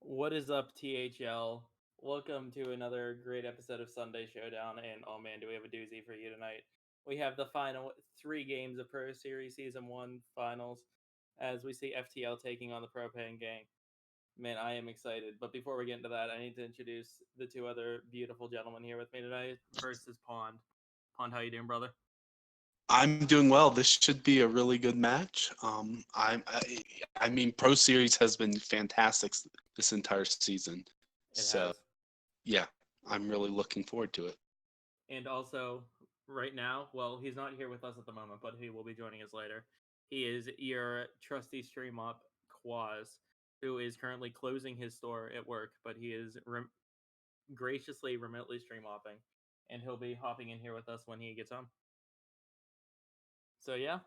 What is up, THL? Welcome to another great episode of Sunday Showdown, and oh man, do we have a doozy for you tonight. We have the final three games of Pro Series Season 1 finals as we see FTL taking on the Propane Gang. Man, I am excited. But before we get into that, I need to introduce the two other beautiful gentlemen here with me tonight. First is Pond. Pond, how you doing, brother? I'm doing well. This should be a really good match. I mean, Pro Series has been fantastic this entire season. It So, has. yeah, I'm really looking forward to it. And also, right now, well, he's not here with us at the moment, but he will be joining us later. He is your trusty stream up, qUAZ, who is currently closing his store at work, but he is graciously remotely stream hopping, and he'll be hopping in here with us when he gets home. So, yeah.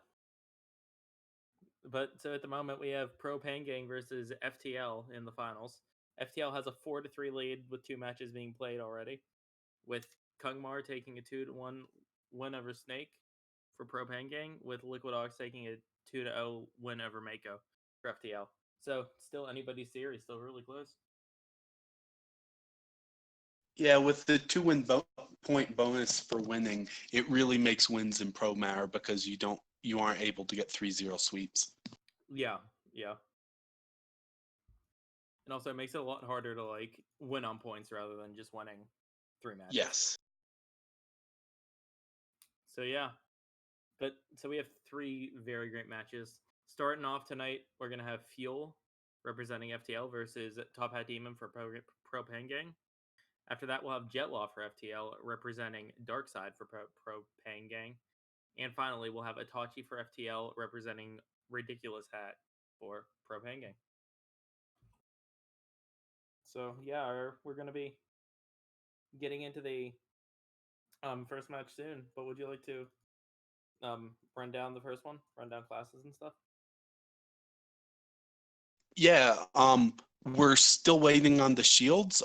But so at the moment, we have Propane Gang versus FTL in the finals. FTL has a 4-3 lead with two matches being played already, with Kungmar taking a 2-1 win over Snake for Propane Gang, with Liquid Ox taking a 2-0 win over Mako for FTL. So still anybody's series, still really close. Yeah, with the point bonus for winning, it really makes wins in Pro matter because you aren't able to get 3-0 sweeps. Yeah, yeah. And also it makes it a lot harder to like win on points rather than just winning three matches. Yes. So yeah. But so we have three very great matches. Starting off tonight, we're gonna have Fuel representing FTL versus Top Hat Demon for Propane Gang. After that, we'll have Jetlaw for FTL representing Darkside for Propane Gang. And finally, we'll have Itachi for FTL representing Ridiculous Hat for Propane Gang. So yeah, we're gonna be getting into the first match soon. But would you like to run down the first one, run down classes and stuff? Yeah, we're still waiting on the shields.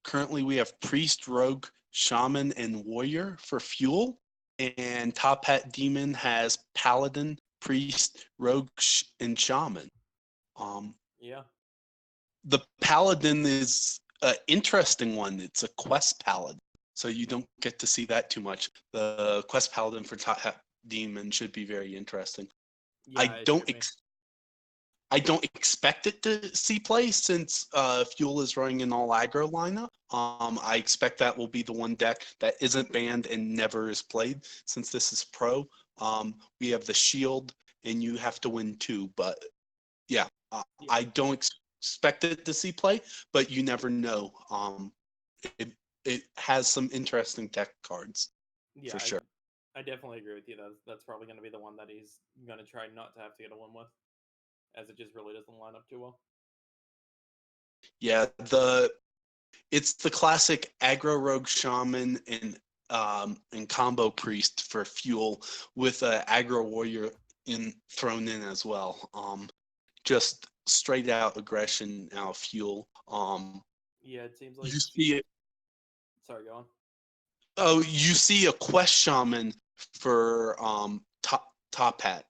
Currently we have Priest, Rogue, Shaman, and Warrior for fuel. And Top Hat Demon has Paladin, Priest, Rogue, and Shaman. Um, Yeah. the Paladin is an interesting one. It's a quest Paladin, so you don't get to see that too much. The quest Paladin for Top Hat Demon should be very interesting. Yeah, I it don't should be. I don't expect it to see play since Fuel is running an all aggro lineup. I expect that will be the one deck that isn't banned and never is played since this is pro. We have the shield and you have to win two, but yeah, Yeah. I don't expect it to see play, but you never know. It it has some interesting deck cards Yeah, for sure. I definitely agree with you. That's probably going to be the one that he's going to try not to have to get a win with, as it just really doesn't line up too well. Yeah, it's the classic aggro rogue shaman and combo priest for fuel with a aggro warrior thrown in as well. Just straight out aggression out fuel. Yeah, it seems like. You see it. Sorry, go on. Oh, you see a quest shaman for top hat.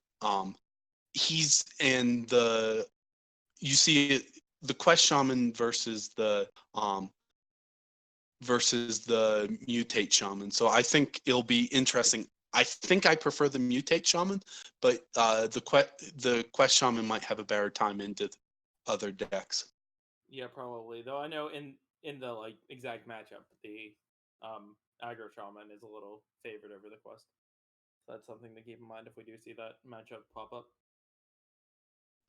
He's in the. You see it, the quest shaman versus the mutate shaman. So I think it'll be interesting. I think I prefer the mutate shaman, but the quest shaman might have a better time into other decks. Yeah, probably. Though I know in the like exact matchup, the aggro shaman is a little favored over the quest. So that's something to keep in mind if we do see that matchup pop up.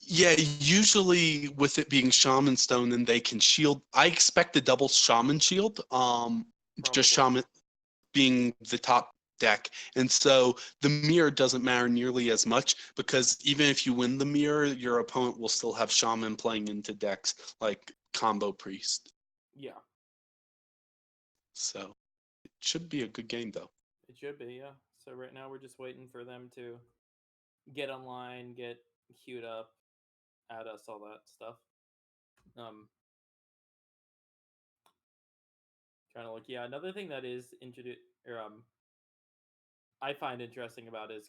Yeah, usually with it being shaman stone and they can shield. I expect a double shaman shield. Just Probably. shaman being the top deck. And so the mirror doesn't matter nearly as much because even if you win the mirror, your opponent will still have shaman playing into decks like combo priest. Yeah, So it should be a good game though. it should be. Yeah. So right now we're just waiting for them to get online, get queued up, add us, all that stuff. Um, trying to look. Yeah, another thing that is introduced or I find interesting about his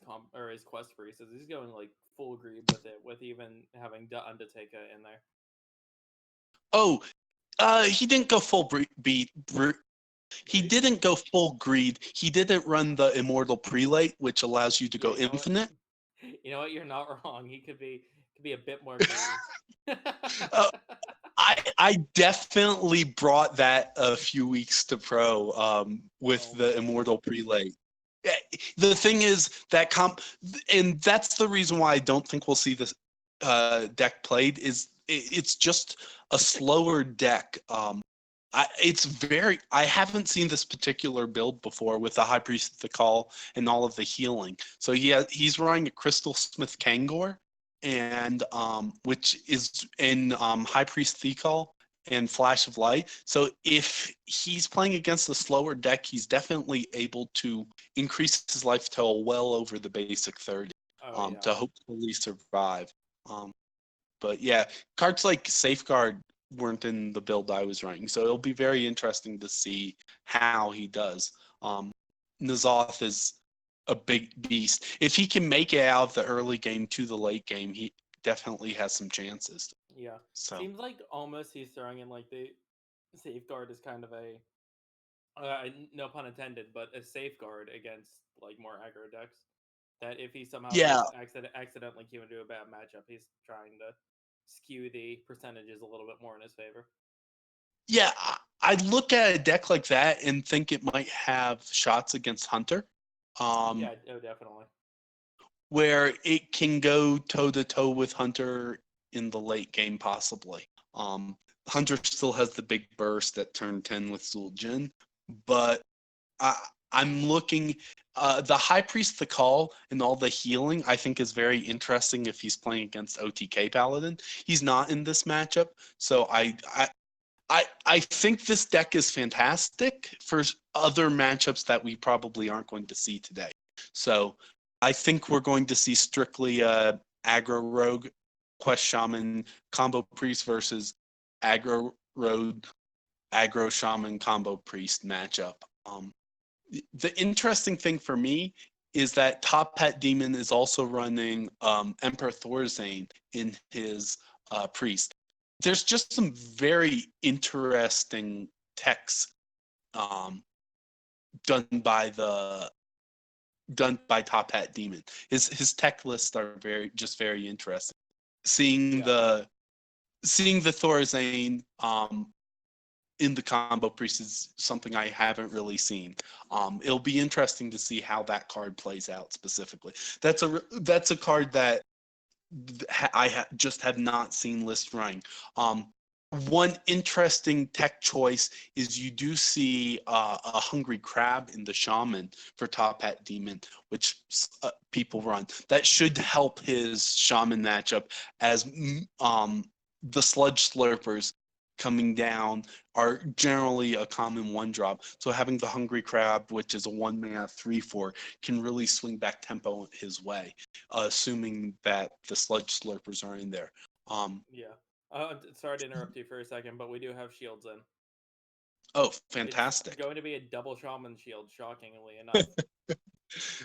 quest priest is he's going like full greed with it, with even having the Undertaker in there. Oh, He didn't go full beat. He Greed? didn't go full greed. He didn't run the immortal prelate, which allows you to Yeah, go you know what? infinite. You know what? You're not wrong. He could be a bit more greedy. Uh, I definitely brought that a few weeks to pro with Oh the man. immortal prelate. The thing is that and that's the reason why I don't think we'll see this deck played. Is it's just a slower deck. I haven't seen this particular build before with the High Priest of the Call and all of the healing. So he's running a Crystal Smith Kangor, and which is in High Priest Thekal and Flash of Light. So if he's playing against a slower deck, he's definitely able to increase his life total well over the basic 30 Oh yeah. to hopefully survive. Um, but yeah, cards like Safeguard weren't in the build I was running, so it'll be very interesting to see how he does. N'Zoth is a big beast. If he can make it out of the early game to the late game, he definitely has some chances. Yeah. So Seems like almost he's throwing in like the safeguard is kind of a no pun intended, but a safeguard against like more aggro decks. That if he somehow yeah, does accidentally queue into a bad matchup, he's trying to skew the percentages a little bit more in his favor. yeah, I look at a deck like that and think it might have shots against Hunter. Yeah, oh definitely. Where it can go toe to toe with Hunter in the late game, possibly. Hunter still has the big burst at turn 10 with Zul'jin, but I, I'm looking. The High Priest, the Call, and all the healing, I think, is very interesting if he's playing against OTK Paladin. He's not in this matchup, so I think this deck is fantastic for other matchups that we probably aren't going to see today. So I think we're going to see strictly aggro rogue, quest shaman, combo priest versus aggro rogue, aggro shaman, combo priest matchup. The interesting thing for me is that Top Hat Demon is also running Emperor Thorzane in his priest. There's just some very interesting techs um, done by the done by Top Hat Demon. His tech lists are very interesting. Seeing Yeah. the seeing the Thorzane in the combo priest is something I haven't really seen. It'll be interesting to see how that card plays out specifically. That's a card that just have not seen list running. One interesting tech choice is you do see a Hungry Crab in the Shaman for Top Hat Demon, which people run. That should help his Shaman matchup as the Sludge Slurpers coming down are generally a common one drop. So having the Hungry Crab, which is a 1-mana 3/4, can really swing back tempo his way, assuming that the Sludge Slurpers are in there. Yeah. Sorry to interrupt you for a second, but we do have shields in. Oh, It's fantastic. going to be a double shaman shield, shockingly enough.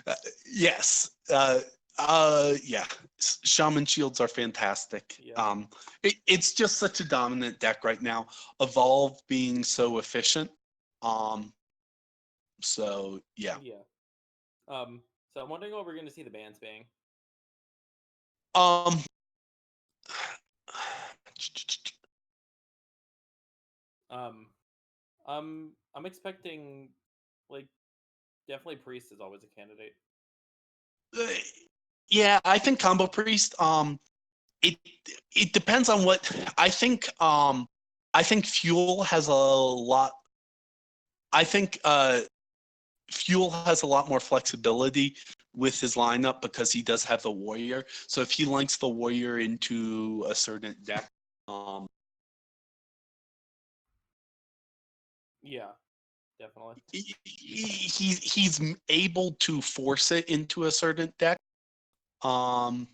Uh, yes. Yeah. Shaman shields are fantastic. Yeah. It's just such a dominant deck right now. Evolve being so efficient. Um, so yeah. Yeah. So I'm wondering what we're going to see the bans being. Um, Um, I'm expecting like definitely priest is always a candidate. yeah, I think combo priest. It it depends on what I think. I think fuel has a lot. I think Fuel has a lot more flexibility with his lineup because he does have the warrior. So if he links the warrior into a certain deck, Yeah, definitely. he's able to force it into a certain deck. Um,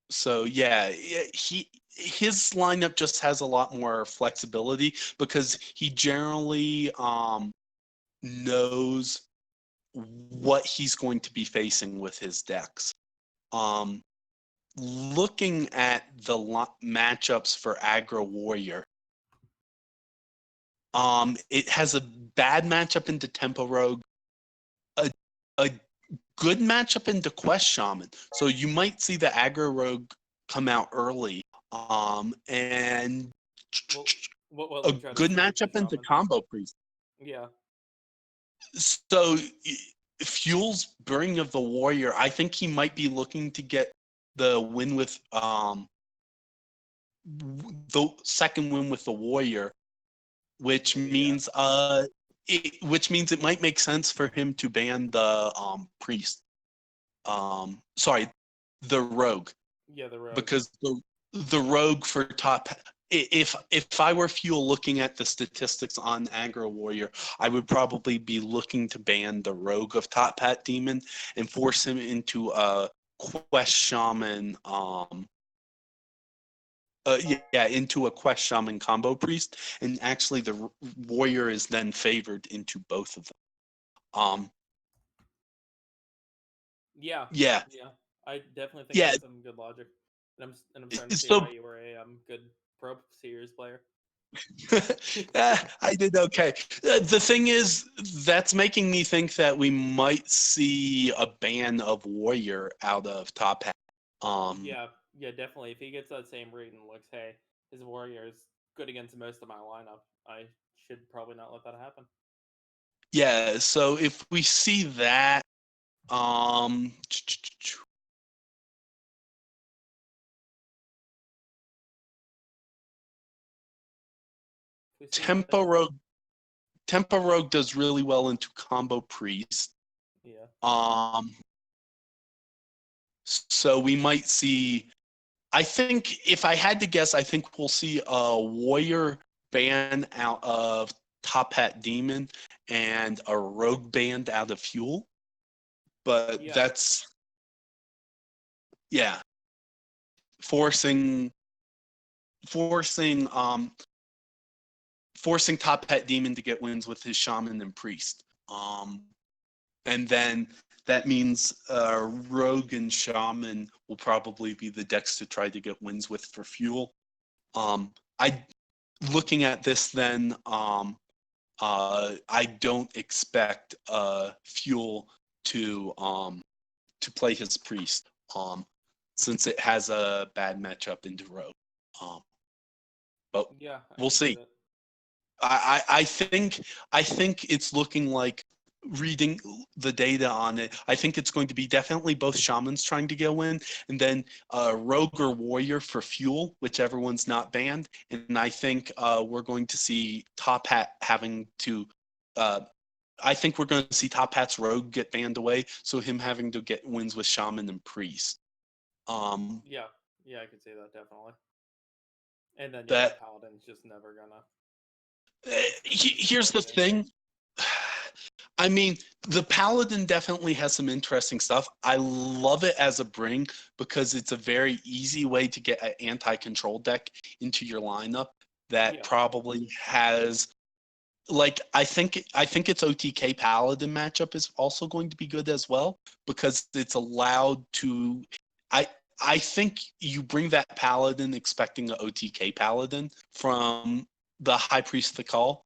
so yeah, his lineup just has a lot more flexibility because he generally knows what he's going to be facing with his decks. Um, looking at the matchups for Aggro Warrior, it has a bad matchup into Tempo Rogue, a a good matchup into qUAZ Shaman. So you might see the Aggro Rogue come out early, and What a like try to good sweep the matchup into shaman? Combo Priest. Yeah. So Fuel's Burning of the Warrior, I think he might be looking to get the win with the second win with the Warrior, which means it might make sense for him to ban the priest. Sorry, the rogue. Yeah, the rogue. Because the rogue for top, if I were Fuel looking at the statistics on Aggro Warrior, I would probably be looking to ban the rogue of Top Hat Demon and force him into a qUAZ Shaman into a qUAZ Shaman combo priest, and actually the warrior is then favored into both of them. Yeah. Yeah, Yeah. I definitely think yeah. that's some good logic, and I'm starting to see So why you were a good pro series player. I did okay. The thing is, that's making me think that we might see a ban of warrior out of Top Hat. Yeah, yeah, definitely. If he gets that same read and looks, hey, his warrior is good against most of my lineup, I should probably not let that happen. Yeah. So if we see that, um, If we see Tempo nothing. Rogue. Tempo Rogue does really well into combo priest. Yeah. So we might see. I think if I had to guess, I think we'll see a warrior ban out of Top Hat Demon and a rogue band out of Fuel. But Yeah. that's yeah, forcing forcing um forcing Top Hat Demon to get wins with his shaman and priest. And then that means Rogue and Shaman will probably be the decks to try to get wins with for Fuel. I looking at this then, I don't expect Fuel to play his priest, since it has a bad matchup into Rogue. Um, but Yeah, I we'll can see see. that. I think it's looking like, reading the data on it, I think it's going to be definitely both shamans trying to get a win, and then rogue or warrior for Fuel, whichever one's not banned. And I think we're going to see Top Hat having to. Uh, I think we're going to see Top Hat's rogue get banned away, so him having to get wins with shaman and priest. Um, Yeah. Yeah, I could see that definitely. And then yeah, the that paladin's just never gonna here's play the anything. thing. I mean, the Paladin definitely has some interesting stuff. I love it as a bring because it's a very easy way to get an anti-control deck into your lineup that Yeah. probably has, like, I think its OTK Paladin matchup is also going to be good as well, because it's allowed to. I I think you bring that Paladin expecting an OTK Paladin from the High Priest the Call.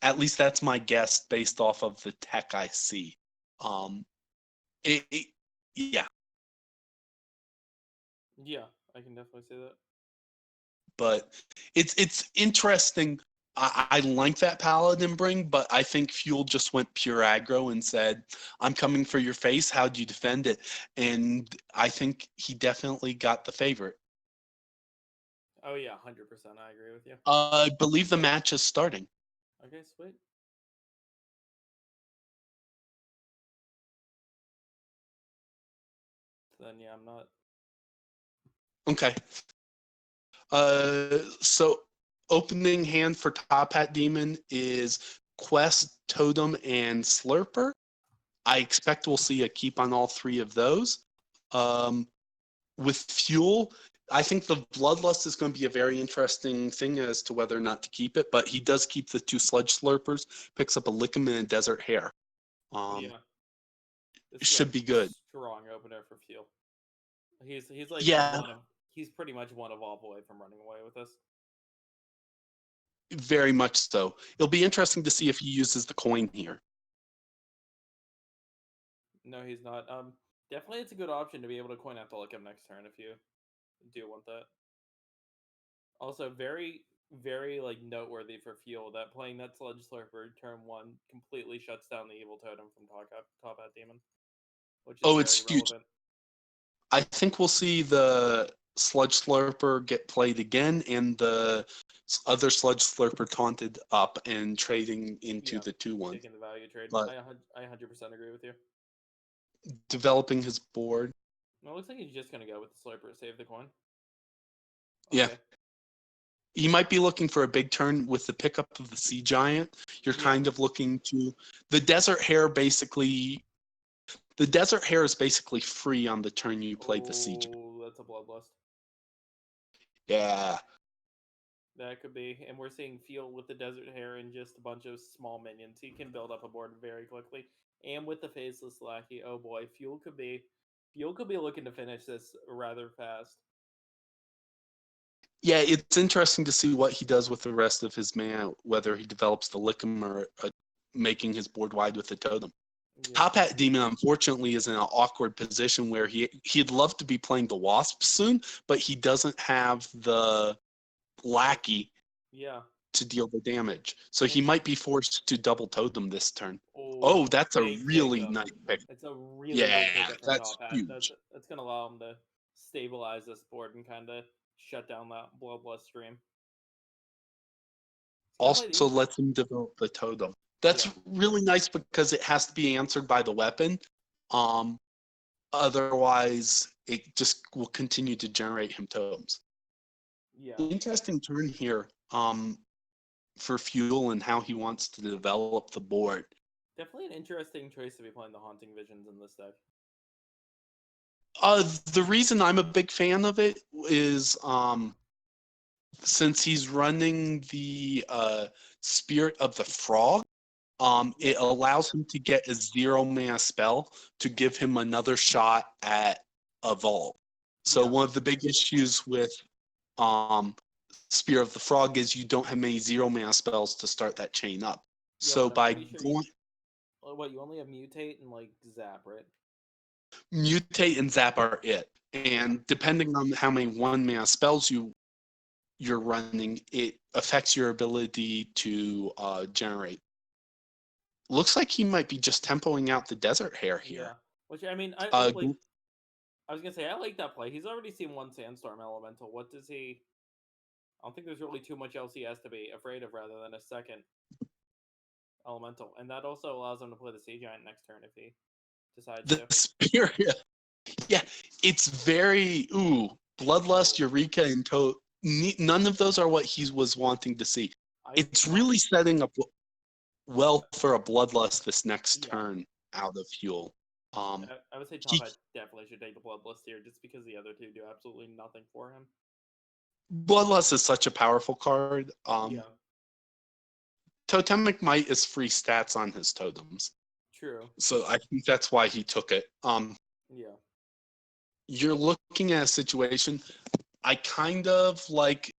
At least that's my guess based off of the tech I see. Um, yeah, Yeah, I can definitely see that. but it's interesting. I like that Paladin bring, but I think Fuel just went pure aggro and said, "I'm coming for your face. How do you defend it?" And I think he definitely got the favorite. Oh yeah, 100%. I agree with you. I believe the match is starting. Okay, sweet. Then yeah, I'm not. Okay. So opening hand for Top Hat Demon is Quest, Totem, and Slurper. I expect we'll see a keep on all three of those. Um, with Fuel, I think the Bloodlust is going to be a very interesting thing as to whether or not to keep it, but he does keep the two Sludge Slurpers, picks up a Lickum and a Desert Hare. Yeah, this is a Should be good. strong opener for Fuel. He's like Yeah, he's pretty much one evolve away from running away with us. very much so. It'll be interesting to see if he uses the coin here. No, he's not. Definitely it's a good option to be able to coin Atholicum next turn if you do want that. Also, very like noteworthy for Fuel that playing that Sludge Slurper turn 1 completely shuts down the evil totem from top hat demon, which is Oh, very it's huge. relevant. I think we'll see the Sludge Slurper get played again, and the other Sludge Slurper taunted up and trading into Yeah, the 2-1. taking the value trade. But I 100% agree with you. developing his board, No, it looks like he's just gonna go with the Slurper, save the coin. yeah. Okay. He might be looking for a big turn with the pickup of the Sea Giant. You're Yeah. kind of looking to the Desert Hare. Basically, the Desert Hare is basically free on the turn you play the Sea Giant. Oh, that's a bloodlust. Yeah. That could be, and we're seeing Fuel with the Desert Hare and just a bunch of small minions. He can build up a board very quickly, and with the Faceless Lackey, oh boy, Fuel could be looking to finish this rather fast. Yeah, it's interesting to see what he does with the rest of his mana, whether he develops the Lickum or making his board wide with the totem. Yeah. Top Hat Demon, unfortunately, is in an awkward position where he'd love to be playing the Wasp soon, but he doesn't have the Lackey Yeah. to deal the damage. So he might be forced to double totem this turn. Oh, Oh, that's a big really pickup. nice pick. It's a really Yeah, big pickup from that's Top Hat. huge. That's gonna allow him to stabilize this board and kind of shut down that bloodlust stream. Also lets him develop the totem. That's really nice because it has to be answered by the weapon. Otherwise, it just will continue to generate him totems. Yeah. Interesting turn here for Fuel and how he wants to develop the board. Definitely an interesting choice to be playing the Haunting Visions in this deck. The reason I'm a big fan of it is since he's running the Spirit of the Frog, it allows him to get a 0-mana spell to give him another shot at Evolve. So one of the big issues with Spear of the Frog is you don't have many 0-mana spells to start that chain up. Yeah, so by going... What, you only have Mutate and, like, Zap, right? Mutate and Zap are it. And depending on how many 1-mana spells you're running, it affects your ability to generate. Looks like he might be just tempoing out the Desert Hare here. Yeah, which, I mean, I was gonna say, I like that play. He's already seen one Sandstorm Elemental. What does he... I don't think there's really too much else he has to be afraid of rather than a second Elemental. And that also allows him to play the Sea Giant next turn if he decides to. The Spirit... Yeah, it's very... Ooh, Bloodlust, Eureka, and Toad. None of those are what he was wanting to see. It's really setting up well for a Bloodlust this next turn out of Fuel. I would say Top Hat definitely should take the Bloodlust here just because the other two do absolutely nothing for him. Bloodlust is such a powerful card. Totemic Might is free stats on his totems. True. So I think that's why he took it. Yeah. You're looking at a situation... I kind of like...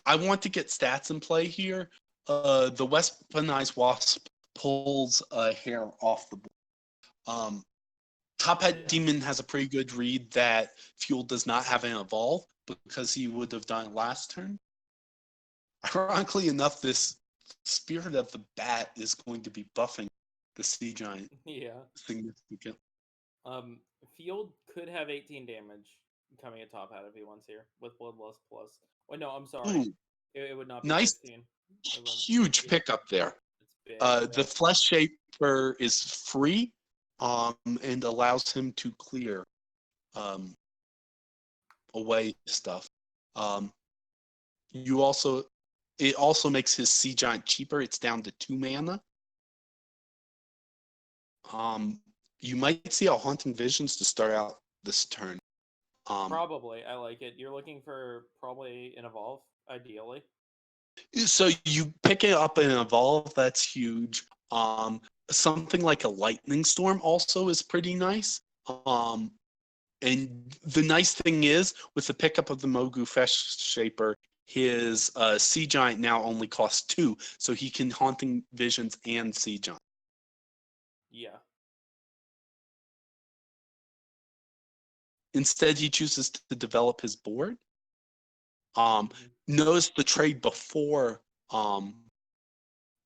I want to get stats in play here. The Weaponized Wasp pulls a hair off the board. Top Hat Demon has a pretty good read that Fuel does not have an Evolve because he would have done it last turn. Ironically enough, this Spirit of the Bat is going to be buffing the Sea Giant. Yeah. Significant. Field could have 18 damage coming at Top Hat if he wants here with Bloodlust plus. Wait, no, I'm sorry. Ooh, it would not be nice. 16. Huge pickup there. The Flesh Shaper is free and allows him to clear away stuff. It also makes his Sea Giant cheaper. It's down to 2 mana. You might see a Haunting Visions to start out this turn. Probably. I like it. You're looking for probably an Evolve, ideally. So you pick it up and Evolve, that's huge. Something like a Lightning Storm also is pretty nice. And the nice thing is, with the pickup of the Mogu Fesh Shaper, his Sea Giant now only costs 2, so he can Haunting Visions and Sea Giant. Yeah. Instead, he chooses to develop his board. Notice the trade before. Oh,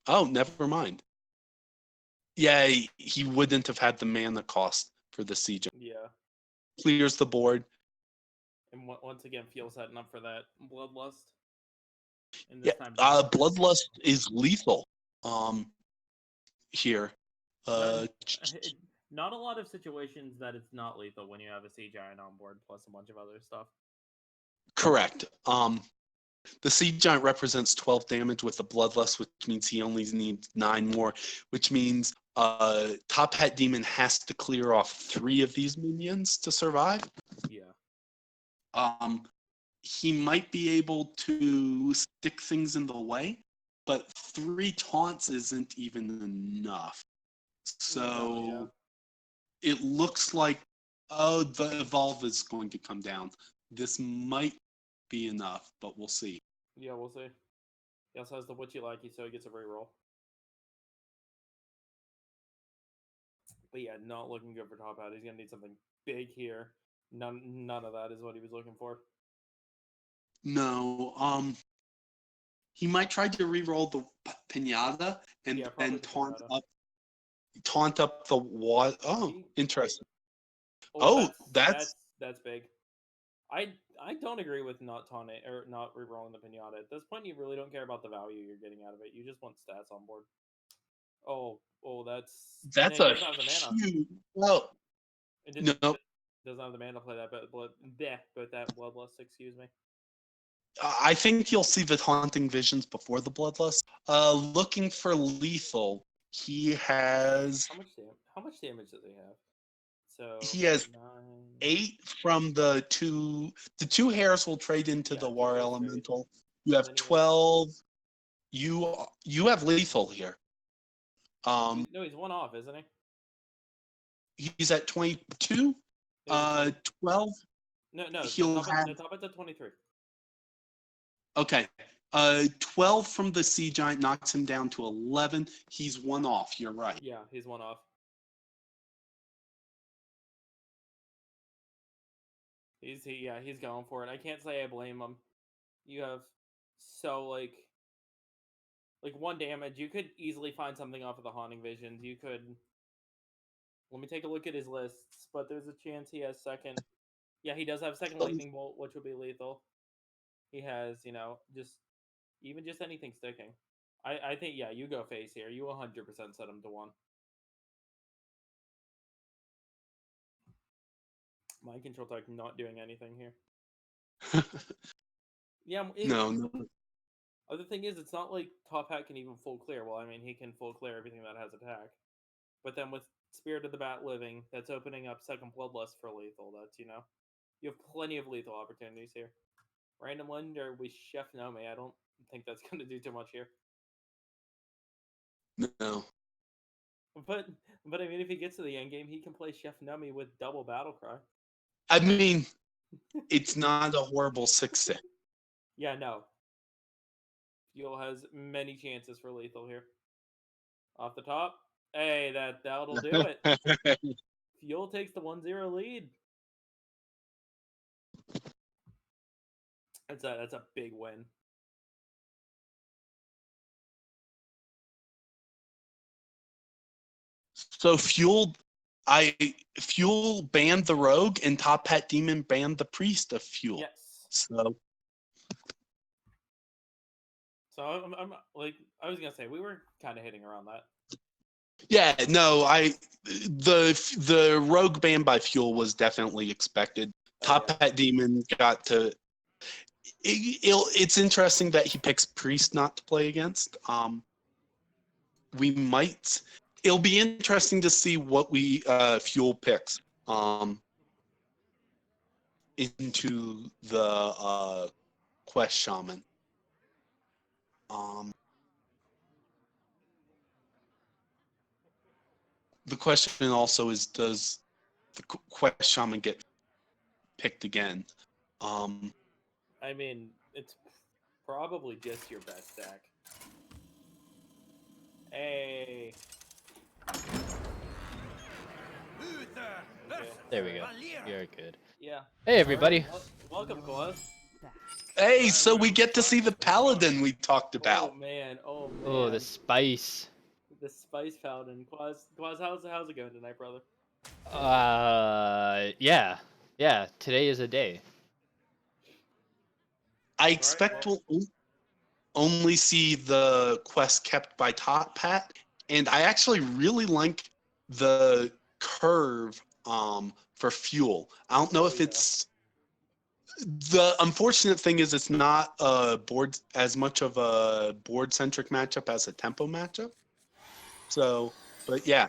never mind. Yeah, he wouldn't have had the mana cost for the Sea Giant. Yeah. Clears the board. And once again, Fuel setting up for that Bloodlust. And Yeah, this time, Bloodlust is lethal. Here. Not a lot of situations that it's not lethal when you have a Sea Giant on board, plus a bunch of other stuff. Correct. The Sea Giant represents 12 damage with the Bloodlust, which means he only needs 9 more, which means Top Hat Demon has to clear off 3 of these minions to survive. Yeah. He might be able to stick things in the way, but 3 taunts isn't even enough. So it looks like, the Evolve is going to come down. This might be enough, but we'll see. Yeah, we'll see. He also has the Witchy Lackey, so he gets a reroll. But yeah, not looking good for Top Hat. He's gonna need something big here. None of that is what he was looking for. No, he might try to re-roll the Pinata and then taunt up the water. Oh, interesting. That's big. I don't agree with not taunting or not re-rolling the Pinata. At this point, you really don't care about the value you're getting out of it. You just want stats on board. Oh, that's a huge. Well, nope. Doesn't have the mana to play that, but that Bloodlust. Excuse me. I think you'll see the Haunting Visions before the Bloodlust. Looking for lethal, he has. How much damage does he have? So he has 9... 8 from the two. The 2 hairs will trade into the War Elemental. You have 12. You have lethal here. No, he's 1 off, isn't he? He's at 22. 12. No. He'll have. Top at 23. Okay. 12 from the Sea Giant knocks him down to 11. He's 1 off. You're right. Yeah, he's 1 off. He's going for it. I can't say I blame him. You have like 1 damage. You could easily find something off of the Haunting Visions. You could. Let me take a look at his lists, but there's a chance he has second. Yeah, he does have second Lightning Bolt, which would be lethal. He has, just anything sticking. I think, yeah, you go face here. You 100% set him to 1. Mind Control Tech not doing anything here. Yeah. No. Other thing is, it's not like Top Hat can even full clear. Well, I mean, he can full clear everything that has attack. But then with Spirit of the Bat living, that's opening up second Bloodlust for lethal. That's, you have plenty of lethal opportunities here. Random Lender with Chef Nomi. I don't think that's going to do too much here. No. But I mean, if he gets to the end game, he can play Chef Nomi with double Battle Cry. I mean, it's not a horrible 6-6. Yeah, no. Fuel has many chances for lethal here. Off the top. Hey, that'll do it. Fuel takes the 1-0 lead. That's a big win. So Fuel banned the Rogue and Top Hat Demon banned the Priest of Fuel. Yes. So I'm like, I was gonna say we were kind of hitting around that. Yeah, no, the Rogue ban by Fuel was definitely expected. Top Hat Demon got to. It's interesting that he picks Priest not to play against. It'll be interesting to see what Fuel picks into the quest shaman. The question also is, does the quest shaman get picked again. I mean, it's probably just your best deck. Hey. Okay. There we go. You're good. Yeah. Hey, everybody. Right. Welcome, qUAZ. Hey, so we get to see the paladin we talked Oh about. man. Oh man. Oh, the spice. The spice paladin. qUAZ, how's it going tonight, brother? Yeah. Yeah, today is a day. I expect we'll only see the quest kept by Top Pat, and I actually really like the curve for fuel. I don't know if it's the unfortunate thing is it's not board as much of a board centric matchup as a tempo matchup. So, but yeah,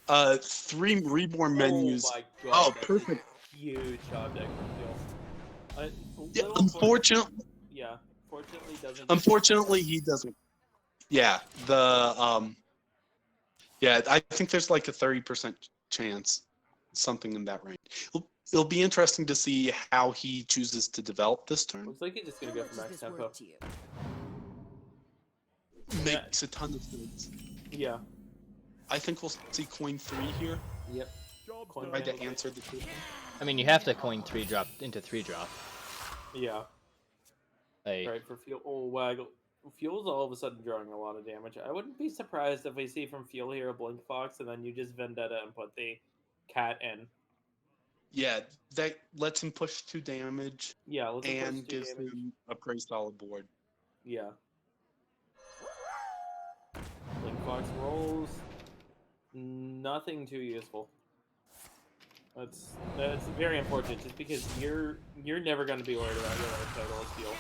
3 reborn menus. Oh my god. Oh, That's perfect. a huge object for fuel. Yeah, unfortunately, yeah. Fortunately, doesn't. unfortunately, he doesn't. Yeah, yeah, I think there's like a 30% chance, something in that range. It'll be interesting to see how he chooses to develop this turn. Looks like he's just gonna go for max tempo. Makes a ton of sense. Yeah. I think we'll see coin 3 here. Yep. Try to answer the question. I mean, you have to coin 3-drop into 3-drop. Yeah. Like, Right, for fuel. Oh, Waggle. Fuel's all of a sudden drawing a lot of damage. I wouldn't be surprised if we see from Fuel here a Blink Fox, and then you just Vendetta and put the cat in. Yeah, that lets him push 2 damage. Yeah, let's and push 2 gives damage. him a pretty solid board. Yeah. Blink Fox rolls. Nothing too useful. That's very unfortunate, just because you're never going to be worried about your life total as Fuel.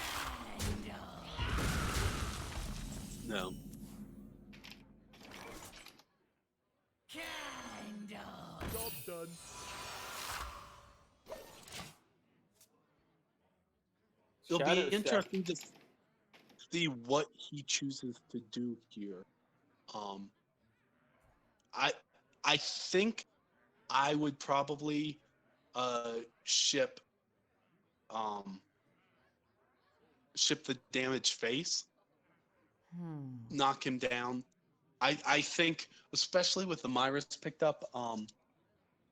No. Job done. It'll Shadow be Step. interesting to see what he chooses to do here. I think I would probably ship the damage face, knock him down. I think, especially with the Myris picked up,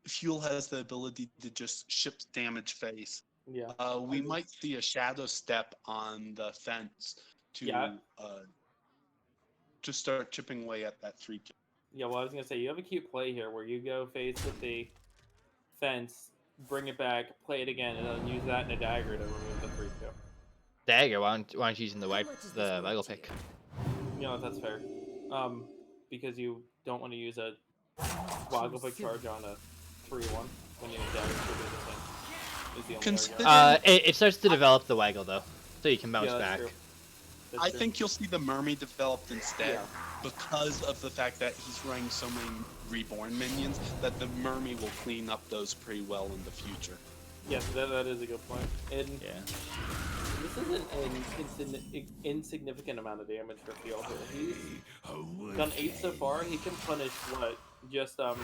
Fuel has the ability to just ship damage face. Yeah. We might see a Shadow Step on the fence to start chipping away at that 3-kill. Yeah, well, I was going to say, you have a cute play here where you go face with the fence, bring it back, play it again, and then use that in a dagger to remove the 3-kill. dagger, why aren't you using the waggle pick? You know, that's fair. Because you don't want to use a waggle pick charge on a 3-1 when you have dagger to do the same. Is the only argument. It starts to develop the waggle though, so you can bounce Yeah, back. true. I think you'll see the Mermaid developed instead because of the fact that he's running so many reborn minions that the Mermaid will clean up those pretty well in the future. Yes, that is a good point. And Yeah. this isn't an insignificant amount of damage for Fuel here. He's done 8 so far. He can punish what? Just what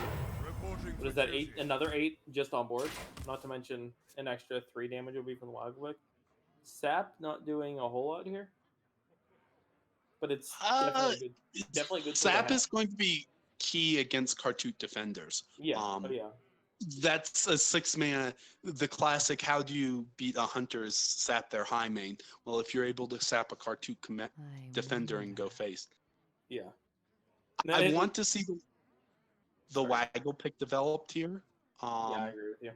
is that? 8? Another 8 just on board. Not to mention an extra 3 damage will be from the Wildwick. Sap not doing a whole lot here, but it's definitely good. Sap is going to be key against Kartut defenders. Yeah. That's a 6-mana. The classic, how do you beat a hunter is sap their high main. Well, if you're able to sap a Kartut defender and go face. Yeah. I want to see the waggle pick developed here. Yeah, I agree with you.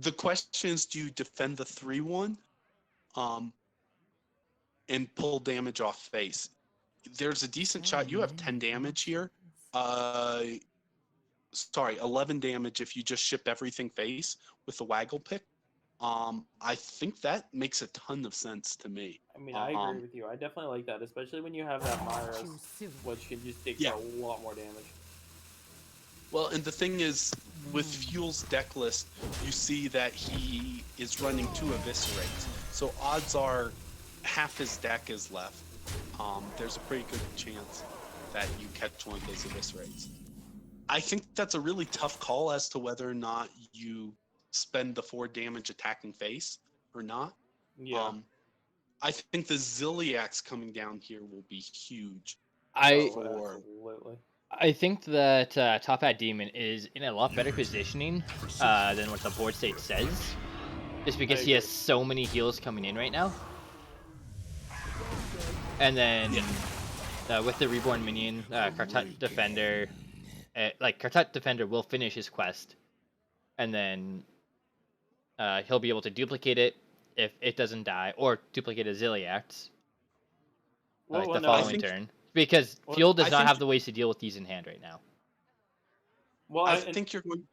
The question is, do you defend the 3-1 and pull damage off face? There's a decent shot. You have 10 damage here. 11 damage if you just ship everything face with the waggle pick. I think that makes a ton of sense to me. I mean, I agree with you. I definitely like that, especially when you have that Myros, which can just take a lot more damage. Well, and the thing is, with Fuel's deck list, you see that he is running 2 Eviscerates. So odds are half his deck is left. There's a pretty good chance that you catch one of those Eviscerates. I think that's a really tough call as to whether or not you spend the 4 damage attacking face or not. Yeah. I think the Ziliax coming down here will be huge. Absolutely. I think that Top Hat Demon is in a lot better positioning than what the board state says. Just because he has so many heals coming in right now. And then with the Reborn minion, Kartut Defender, Kartut Defender will finish his quest. And then he'll be able to duplicate it if it doesn't die, or duplicate a Ziliax the following turn. Because Fuel does not have the ways to deal with these in hand right now. Well, I think you're going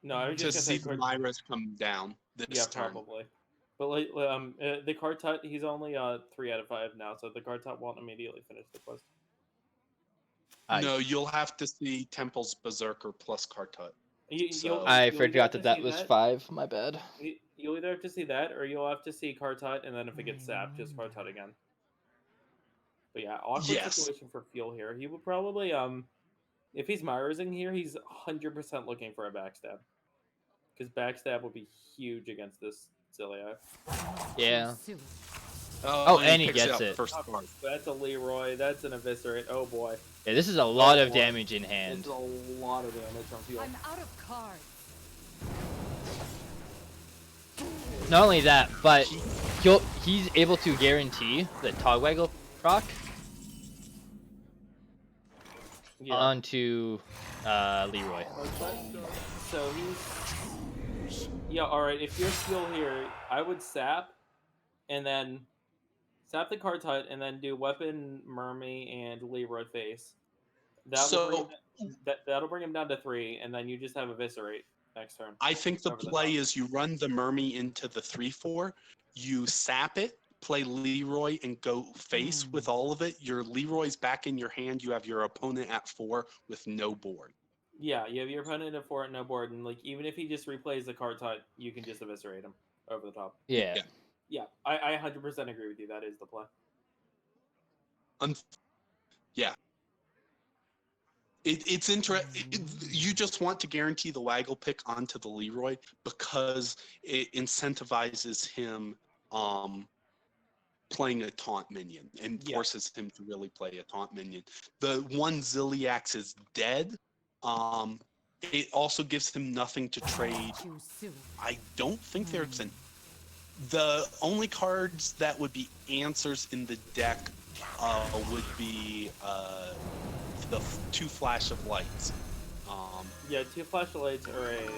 no, I was to just see gonna say the Myras come down this turn. probably. But like, the Kartut, he's only 3 out of 5 now, so the Kartut won't immediately finish the quest. No, you'll have to see Temple's Berserker plus Kartut. I forgot that was 5. My bad. You'll either have to see that, or you'll have to see Kartut, and then if it gets sapped, just Kartut again. But yeah, awkward situation for Fuel here. He would probably, if he's Myrazing here, he's 100% looking for a backstab. Because backstab would be huge against this Ziliax. Yeah. Oh, and he gets it. That's a Leroy. That's an Eviscerate. Oh boy. Yeah, this is a lot of damage in hand. It's a lot of damage from Fuel. I'm out of cards. Not only that, but he's able to guarantee the Togwaggle proc onto Leroy. So he's alright. If you're Fuel here, I would sap, and then sap the Kartut, and then do Weapon, Mermy, and Leroy face. That'll bring him down to 3, and then you just have Eviscerate next turn. I think the play is you run the Mermy into the 3/4, you sap it, play Leroy, and go face with all of it. Your Leroy's back in your hand. You have your opponent at 4 with no board. Yeah, you have your opponent at 4 at no board, and like even if he just replays the Kartut, you can just Eviscerate him over the top. Yeah. Yeah, I 100% agree with you. That is the play. Yeah. It's interesting. You just want to guarantee the Waggle pick onto the Leroy because it incentivizes him playing a taunt minion and forces him to really play a taunt minion. The one Ziliax is dead. It also gives him nothing to trade. I don't think there's the only cards that would be answers in the deck would be the 2 Flash of Lights. 2 Flash of Lights or a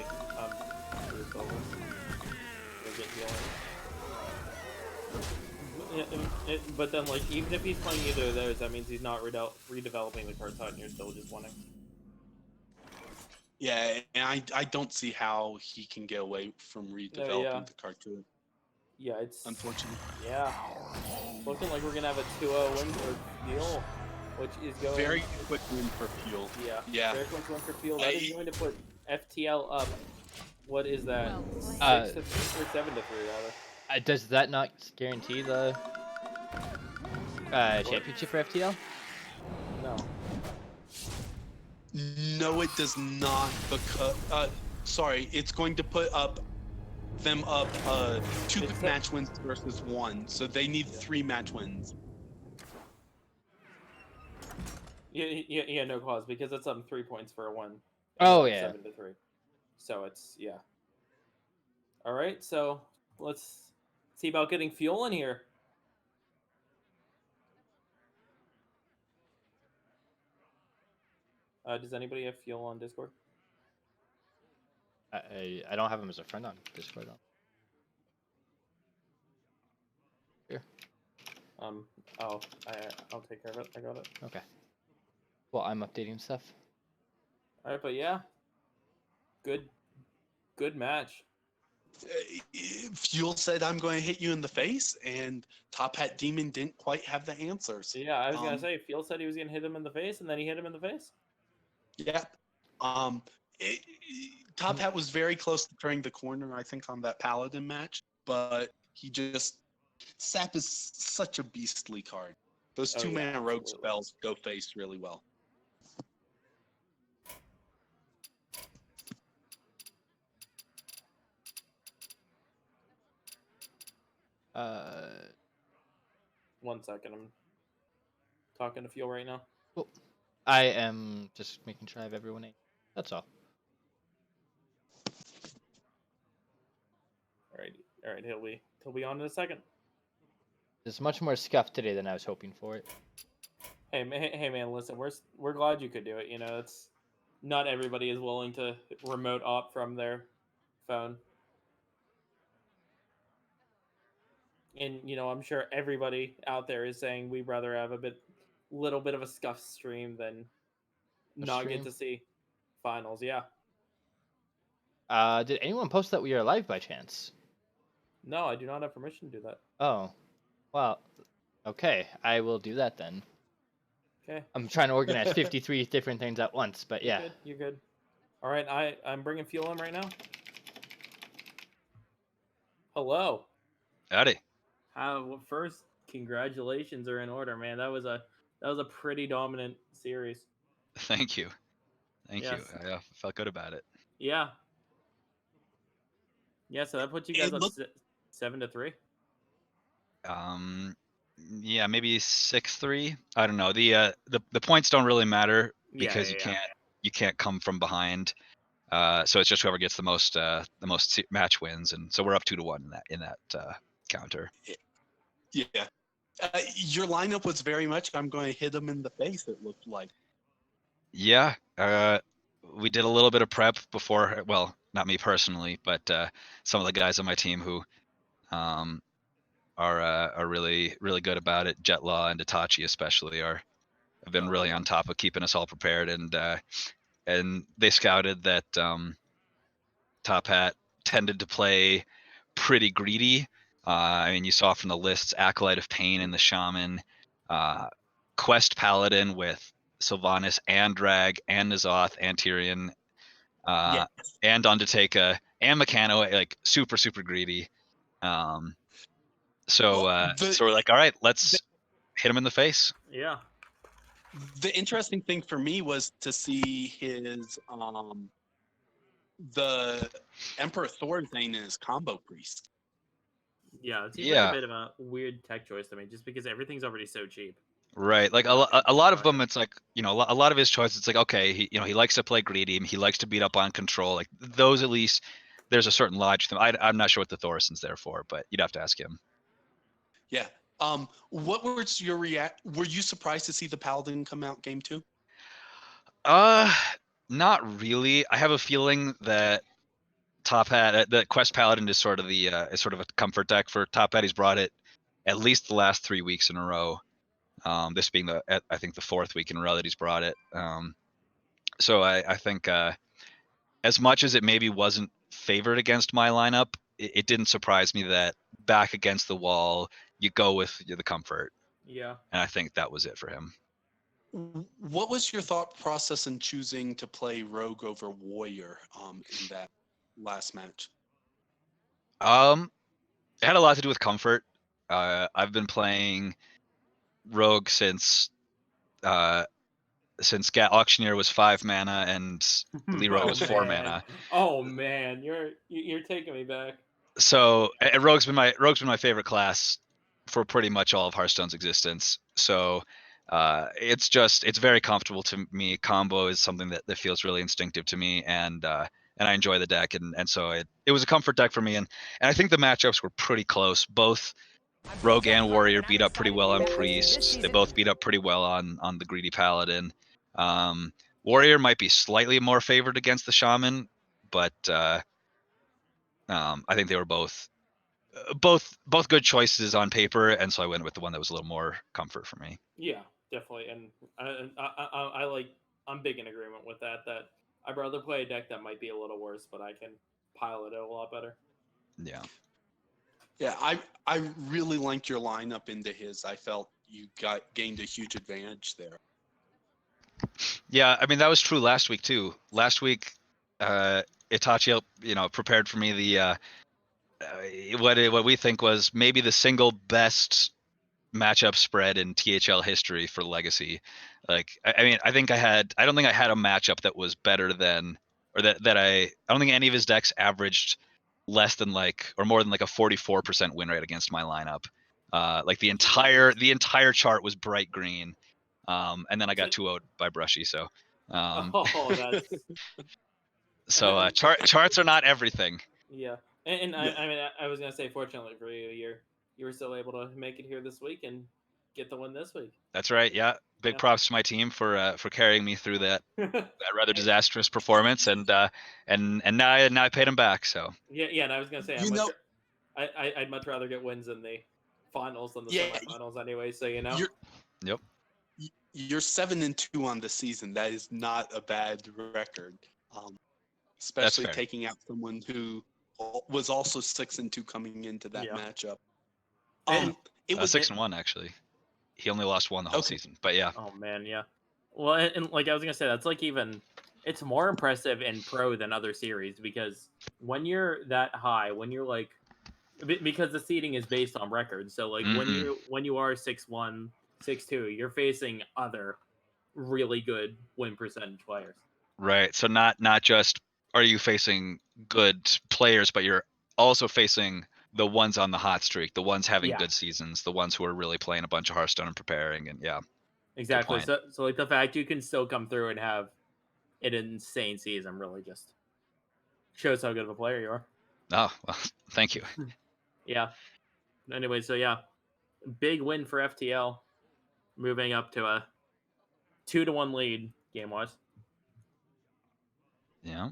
but then like even if he's playing either of those, that means he's not redeveloping the Kartut, and you're still just winning. Yeah, and I don't see how he can get away from redeveloping the Kartut. Yeah, it's unfortunate. Yeah, looking like we're gonna have a 2-0 win for Fuel, which is going very quick win for Fuel. Yeah. Very quick win for Fuel. That is going to put FTL up. What is that? 6-3 or 7-3 rather. Does that not guarantee the championship for FTL? No. No, it does not. Because sorry, it's going to put them up 2 match wins versus 1, so they need 3 match wins. Yeah, no cause because it's 3 points for a 1. Oh yeah. 7-3. So it's All right, so let's see about getting Fuel in here. Does anybody have Fuel on Discord? I don't have him as a friend on Discord though. Here. I'll take care of it. I got it. Okay. Well, I'm updating stuff. All right, but yeah, good match. Fuel said, "I'm going to hit you in the face," and Top Hat Demon didn't quite have the answers. Yeah, I was gonna say, Fuel said he was gonna hit him in the face, and then he hit him in the face. Yeah. Top Hat was very close to turning the corner, I think, on that Paladin match, but he just Sap is such a beastly card. Those 2-mana rogue spells go face really well. 1 second. I'm talking to Fuel right now. Cool. I am just making sure I have everyone in. That's all. All right. He'll be on in a second. There's much more scuff today than I was hoping for it. Hey man, listen, we're glad you could do it. You know, it's not everybody is willing to remote op from their phone. And you know, I'm sure everybody out there is saying we'd rather have little bit of a scuff stream than not get to see finals. Yeah. Did anyone post that we are live by chance? No, I do not have permission to do that. Oh, well, okay. I will do that then. Okay. I'm trying to organize 53 different things at once, but yeah. You're good. All right, I'm bringing Fuel in right now. Hello. Howdy. First, congratulations are in order, man. That was a pretty dominant series. Thank you. Thank Yes. you. I felt good about it. Yeah. Yeah, so that puts you guys up 7-3. Yeah, maybe 6-3. I don't know. The points don't really matter because you can't come from behind. So it's just whoever gets the most match wins, and so we're up 2-1 in that counter. Yeah. Your lineup was very much, I'm going to hit him in the face, it looked like. Yeah. We did a little bit of prep before. Well, not me personally, but some of the guys on my team who are really good about it. Jetlaw and Itachi especially have been really on top of keeping us all prepared, and they scouted that Top Hat tended to play pretty greedy. I mean, you saw from the lists Acolyte of Pain and the Shaman, Quest Paladin with Sylvanas and Drag and Nazoth and Tyrion, and Undertaker and Meccano, like super greedy. So we're like, all right, let's hit him in the face. Yeah. The interesting thing for me was to see his the Emperor Thorzane in his combo priest. Yeah, it seems like a bit of a weird tech choice to me, just because everything's already so cheap. Right, like a lot of them, it's like, you know, a lot of his choices. It's like, okay, he likes to play greedy, he likes to beat up on control. Like those, at least there's a certain logic to them. I'm not sure what the Thorsten's there for, but you'd have to ask him. Yeah. What was your Were you surprised to see the Paladin come out game 2? Not really. I have a feeling that Top Hat, the Quest Paladin is sort of a comfort deck for Top Hat. He's brought it at least the last 3 weeks in a row. This being I think the 4th week in a row that he's brought it. So I think as much as it maybe wasn't favored against my lineup, it didn't surprise me that back against the wall, you go with the comfort. Yeah. And I think that was it for him. What was your thought process in choosing to play Rogue over Warrior in that last match? It had a lot to do with comfort. I've been playing Rogue since Auctioneer was 5 mana and Leroy was 4 mana. Oh man, you're taking me back. So Rogue's been my favorite class for pretty much all of Hearthstone's existence. So it's very comfortable to me. Combo is something that feels really instinctive to me, and I enjoy the deck, and so it was a comfort deck for me, and I think the matchups were pretty close. Both Rogue and Warrior beat up pretty well on Priest. They both beat up pretty well on the Greedy Paladin. Warrior might be slightly more favored against the Shaman, but I think they were both good choices on paper, and so I went with the one that was a little more comfort for me. Yeah, definitely, and I'm big in agreement with that. That I'd rather play a deck that might be a little worse, but I can pilot it a lot better. Yeah. Yeah, I really liked your lineup into his. I felt you gained a huge advantage there. Yeah, I mean that was true last week too. Last week, Itachi, prepared for me the what we think was maybe the single best matchup spread in THL history for Legacy. Like, I mean, I don't think I had a matchup that was better than, or that I don't think any of his decks averaged less than or more than a 44% win rate against my lineup. Like the entire chart was bright green. And then I got 2-0'd by Brushy. So, Oh, that's so charts are not everything. yeah. And I mean, I was gonna say, fortunately for you, you were still able to make it here this week and get the win this week. That's right. Yeah. Big Yeah. props to my team for carrying me through that rather disastrous performance, and now I paid him back. So yeah. And I was gonna say, You know, I'd much rather get wins in the finals than the Yeah, semifinals anyway. So you're Yep. you're 7-2 on the season. That is not a bad record, especially fair. taking out someone who was also 6-2 coming into that Yeah. matchup. And- It was 6-1 actually. He only lost one the whole Okay. season, but yeah. Oh man, yeah. Well, and like I was gonna say, that's like it's more impressive in pro than other series because when you're that high, when you're like, because the seeding is based on records, so like when you are 6-1, 6-2, you're facing other really good win percentage players. Right. So not just are you facing good players, but you're also facing the ones on the hot streak, the ones having Yeah. good seasons, the ones who are really playing a bunch of Hearthstone and preparing, and yeah. Exactly. point. So like the fact you can still come through and have an insane season really just shows how good of a player you are. Oh, well, thank you. Yeah. Anyway, so yeah, big win for FTL, moving up to a 2-1 lead game wise. Yeah.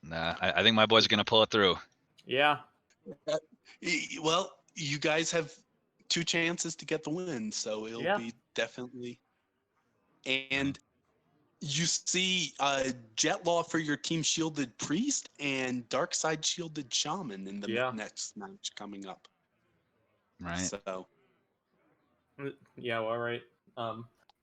And I think my boys are gonna pull it through. Yeah. Well, you guys have 2 chances to get the win, so it'll Yeah. be definitely. And you see Jetlaw for your team Shielded Priest and Darkside Shielded Shaman in the Yeah. next match coming up. Right. So Yeah, well, all right.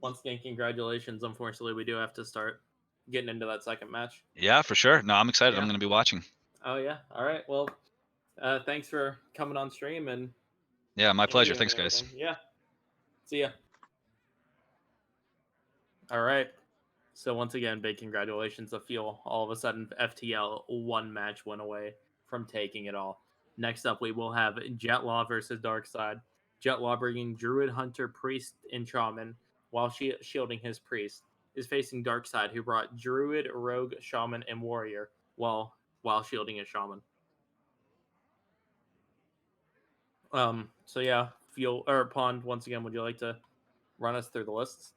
Once again, congratulations. Unfortunately, we do have to start getting into that second match. Yeah, for sure. No, I'm excited. Yeah. I'm gonna be watching. Oh yeah. All right. Well, thanks for coming on stream and Yeah, my pleasure. interviewing Thanks, and guys. everything. Yeah. See ya. All right. So once again, big congratulations to Fuel. All of a sudden, FTL one match went away from taking it all. Next up, we will have Jetlaw versus Darkside. Jetlaw bringing Druid, Hunter, Priest, and Shaman, while shielding his Priest, is facing Darkside, who brought Druid, Rogue, Shaman, and Warrior, while shielding his Shaman. So yeah, Fuel or Pond. Once again, would you like to run us through the lists?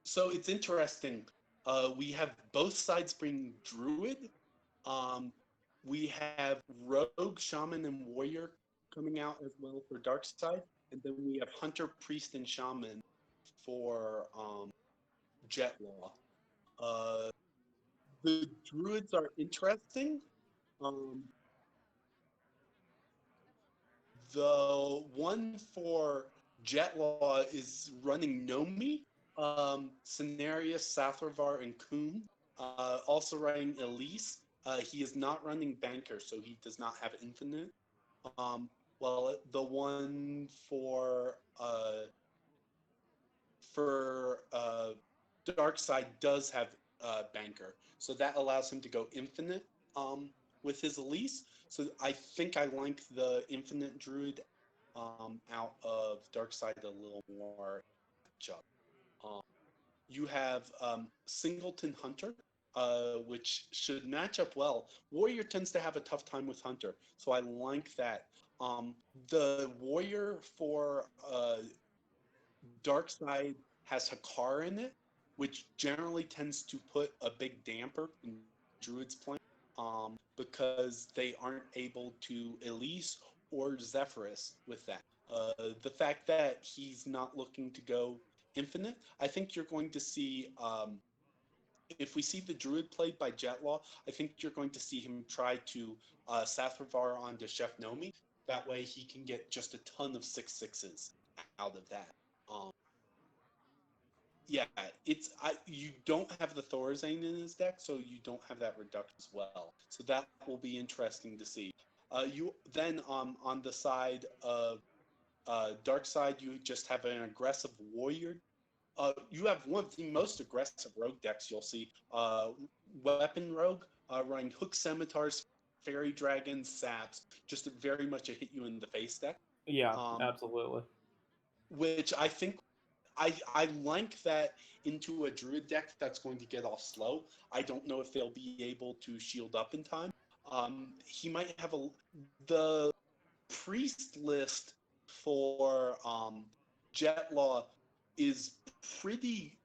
so it's interesting. We have both sides bring Druid. We have Rogue, Shaman, and Warrior coming out as well for Darkside, and then we have Hunter, Priest, and Shaman for Jetlaw. The Druids are interesting. The one for Jetlaw is running Nomi, Cenarius, Sathravar, and Kuhn. Also running Elise. He is not running Banker, so he does not have Infinite. Well, the one for Darkside does have Banker, so that allows him to go Infinite with his Elise. So I think I like the Infinite Druid out of Darkside a little more matchup. You have Singleton Hunter, which should match up well. Warrior tends to have a tough time with Hunter, so I like that. The Warrior for Darkside has Hakar in it, which generally tends to put a big damper in Druid's playing, because they aren't able to Elise or Zephyrus with that. The fact that he's not looking to go Infinite, I think you're going to see, if we see the Druid played by Jetlaw, I think you're going to see him try to Sathravar onto Chef Nomi. That way he can get just a ton of 6/6s out of that. Yeah, you don't have the Thorazane in his deck, so you don't have that reduction as well. So that will be interesting to see. You then on the side of Dark Side, you just have an aggressive Warrior you have one of the most aggressive rogue decks you'll see. Weapon rogue running hook scimitars, fairy dragons, saps, just very much a hit you in the face deck. Yeah, absolutely. Which I think I like that into a druid deck that's going to get off slow. I don't know if they'll be able to shield up in time. He might have the priest list for Jetlaw is pretty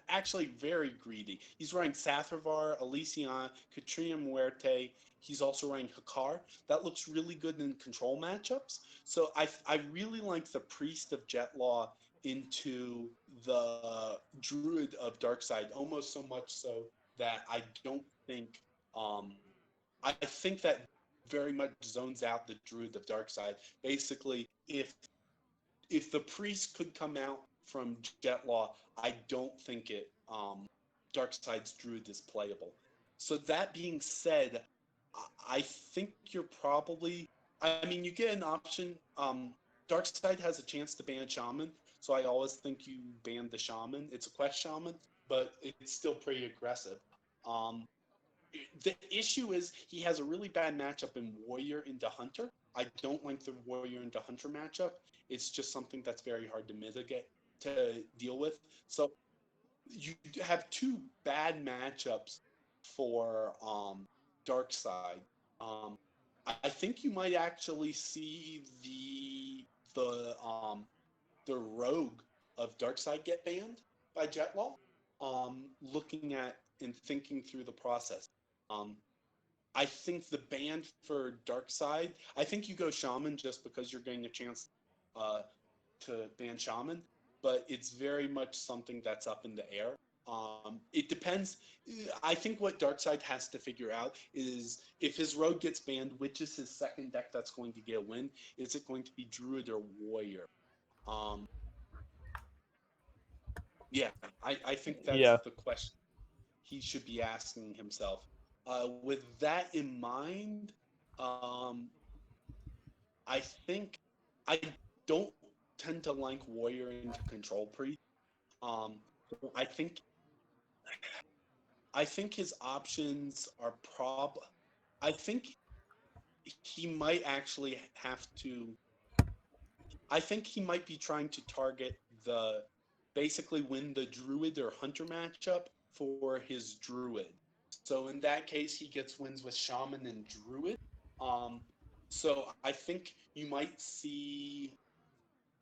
actually very greedy. He's running Sathravar, Elysian, Katrina Muerte. He's also running Hakar. That looks really good in control matchups. So I really like the priest of Jetlaw into the druid of Darkside, almost so much so that I don't think I think that very much zones out the druid of Darkside. Basically, if the priest could come out from Jetlaw, I don't think Darkside's druid is playable. So that being said, I think you're probably. I mean, you get an option. Darkside has a chance to ban Shaman, so I always think you ban the Shaman. It's a quest Shaman, but it's still pretty aggressive. Um, the issue is he has a really bad matchup in Warrior into Hunter. I don't like the Warrior into Hunter matchup. It's just something that's very hard to mitigate, to deal with. So you have two bad matchups for Darkside. I think you might actually see the rogue of Darkside get banned by Jetlaw. Looking at and thinking through the process. Um, I think the ban for Darkside, I think you go Shaman just because you're getting a chance uh, to ban Shaman, but it's very much something that's up in the air. It depends. I think what Darkside has to figure out is if his rogue gets banned, which is his second deck that's going to get a win? Is it going to be Druid or Warrior? Um, yeah, I think that's Yeah. the question he should be asking himself. With that in mind, I think I don't tend to like Warrior into Control Priest. Um, I think his options are I think he might actually have to. I think he might be trying to target basically win the Druid or Hunter matchup for his Druid. So in that case, he gets wins with Shaman and Druid. Um, so I think you might see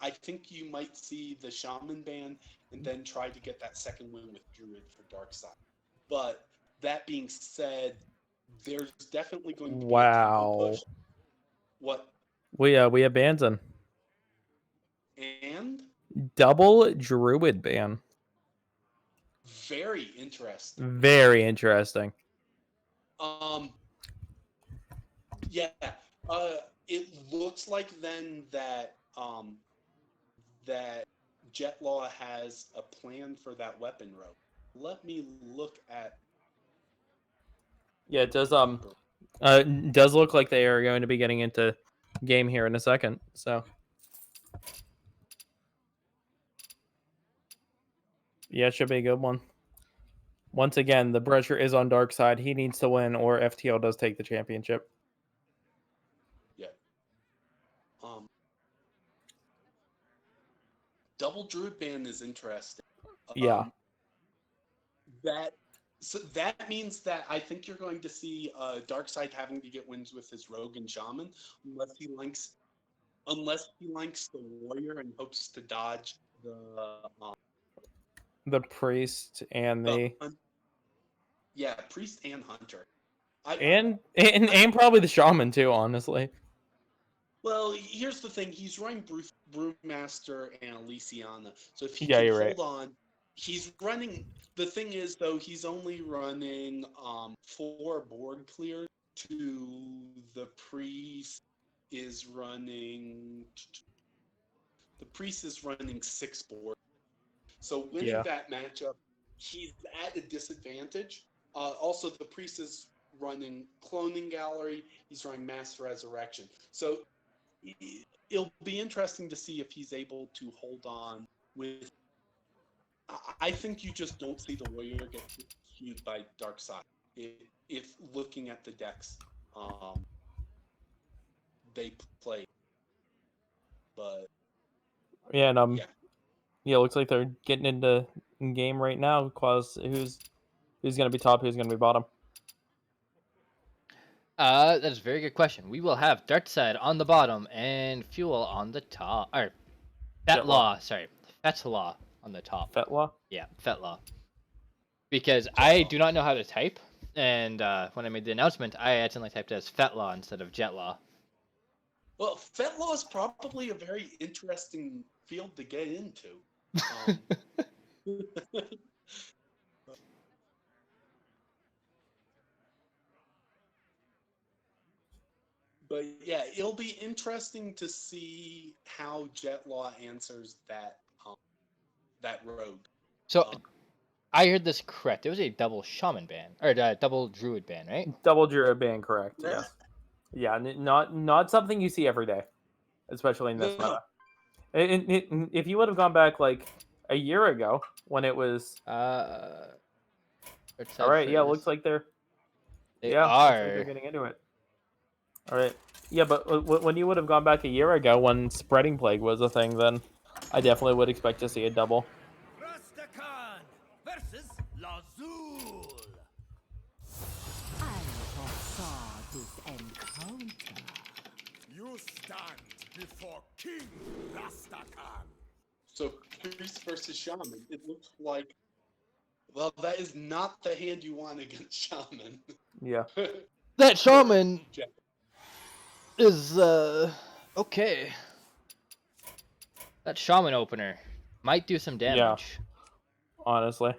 the Shaman ban and then try to get that second win with Druid for Darkside. But that being said, there's definitely going to be a tempo Wow. push. What We have bans in. and Double druid ban. very interesting. Very interesting. Um, yeah. Uh, it looks like then that Jetlaw has a plan for that weapon rogue. Let me look at. Yeah, it does look like they are going to be getting into game here in a second. So yeah, it should be a good one. Once again, the pressure is on Darkside. He needs to win, or FTL does take the championship. Yeah. Double Druid ban is interesting. Yeah. That so that means that I think you're going to see Darkseid having to get wins with his Rogue and Shaman, unless he likes the Warrior and hopes to dodge The priest and the the yeah, Priest and Hunter. I and probably the shaman too, honestly. Well, here's the thing. He's running Brewmaster and Elysiana. So if he Yeah, can you're right. hold on, he's running. The thing is, though, he's only running 4 board clears. To the priest is running. The priest is running 6 board. So winning Yeah. that matchup, he's at a disadvantage. Also, the priest is running Cloning Gallery. He's running Mass Resurrection. So it'll be interesting to see if he's able to hold on with I think you just don't see the warrior get skewed by dark side. If looking at the decks, they play, but Yeah, and yeah. yeah, looks like they're getting into game right now. qUAZ, who's gonna be top, who's gonna be bottom? That's a very good question. We will have Darkside on the bottom and Fuel on the top. Or Fetlaw, sorry. Fetlaw on the top. Fetlaw? Yeah, Fetlaw. Because I do not know how to type, and when I made the announcement, I accidentally typed it as Fetlaw instead of Jetlaw. Well, Fetlaw is probably a very interesting field to get into. But yeah, it'll be interesting to see how Jetlaw answers that rogue. So I heard this correct. It was a double shaman ban or double druid ban, right? Double Druid ban, correct? Yes. Yeah, not something you see every day, especially in this No. meta. If you would have gone back like a year ago when it was Darkside all right, yeah, it looks first. like they're They looks like are. they're getting into it. All right, yeah, but when you would have gone back a year ago when spreading plague was a thing, then I definitely would expect to see a double. Rastakan versus Lazul. I foresaw this encounter. You stand before King Rastakan. So priest versus shaman. It looks like, well, that is not the hand you want against shaman. Yeah. That shaman Jet. is okay. That shaman opener might do some damage. Honestly.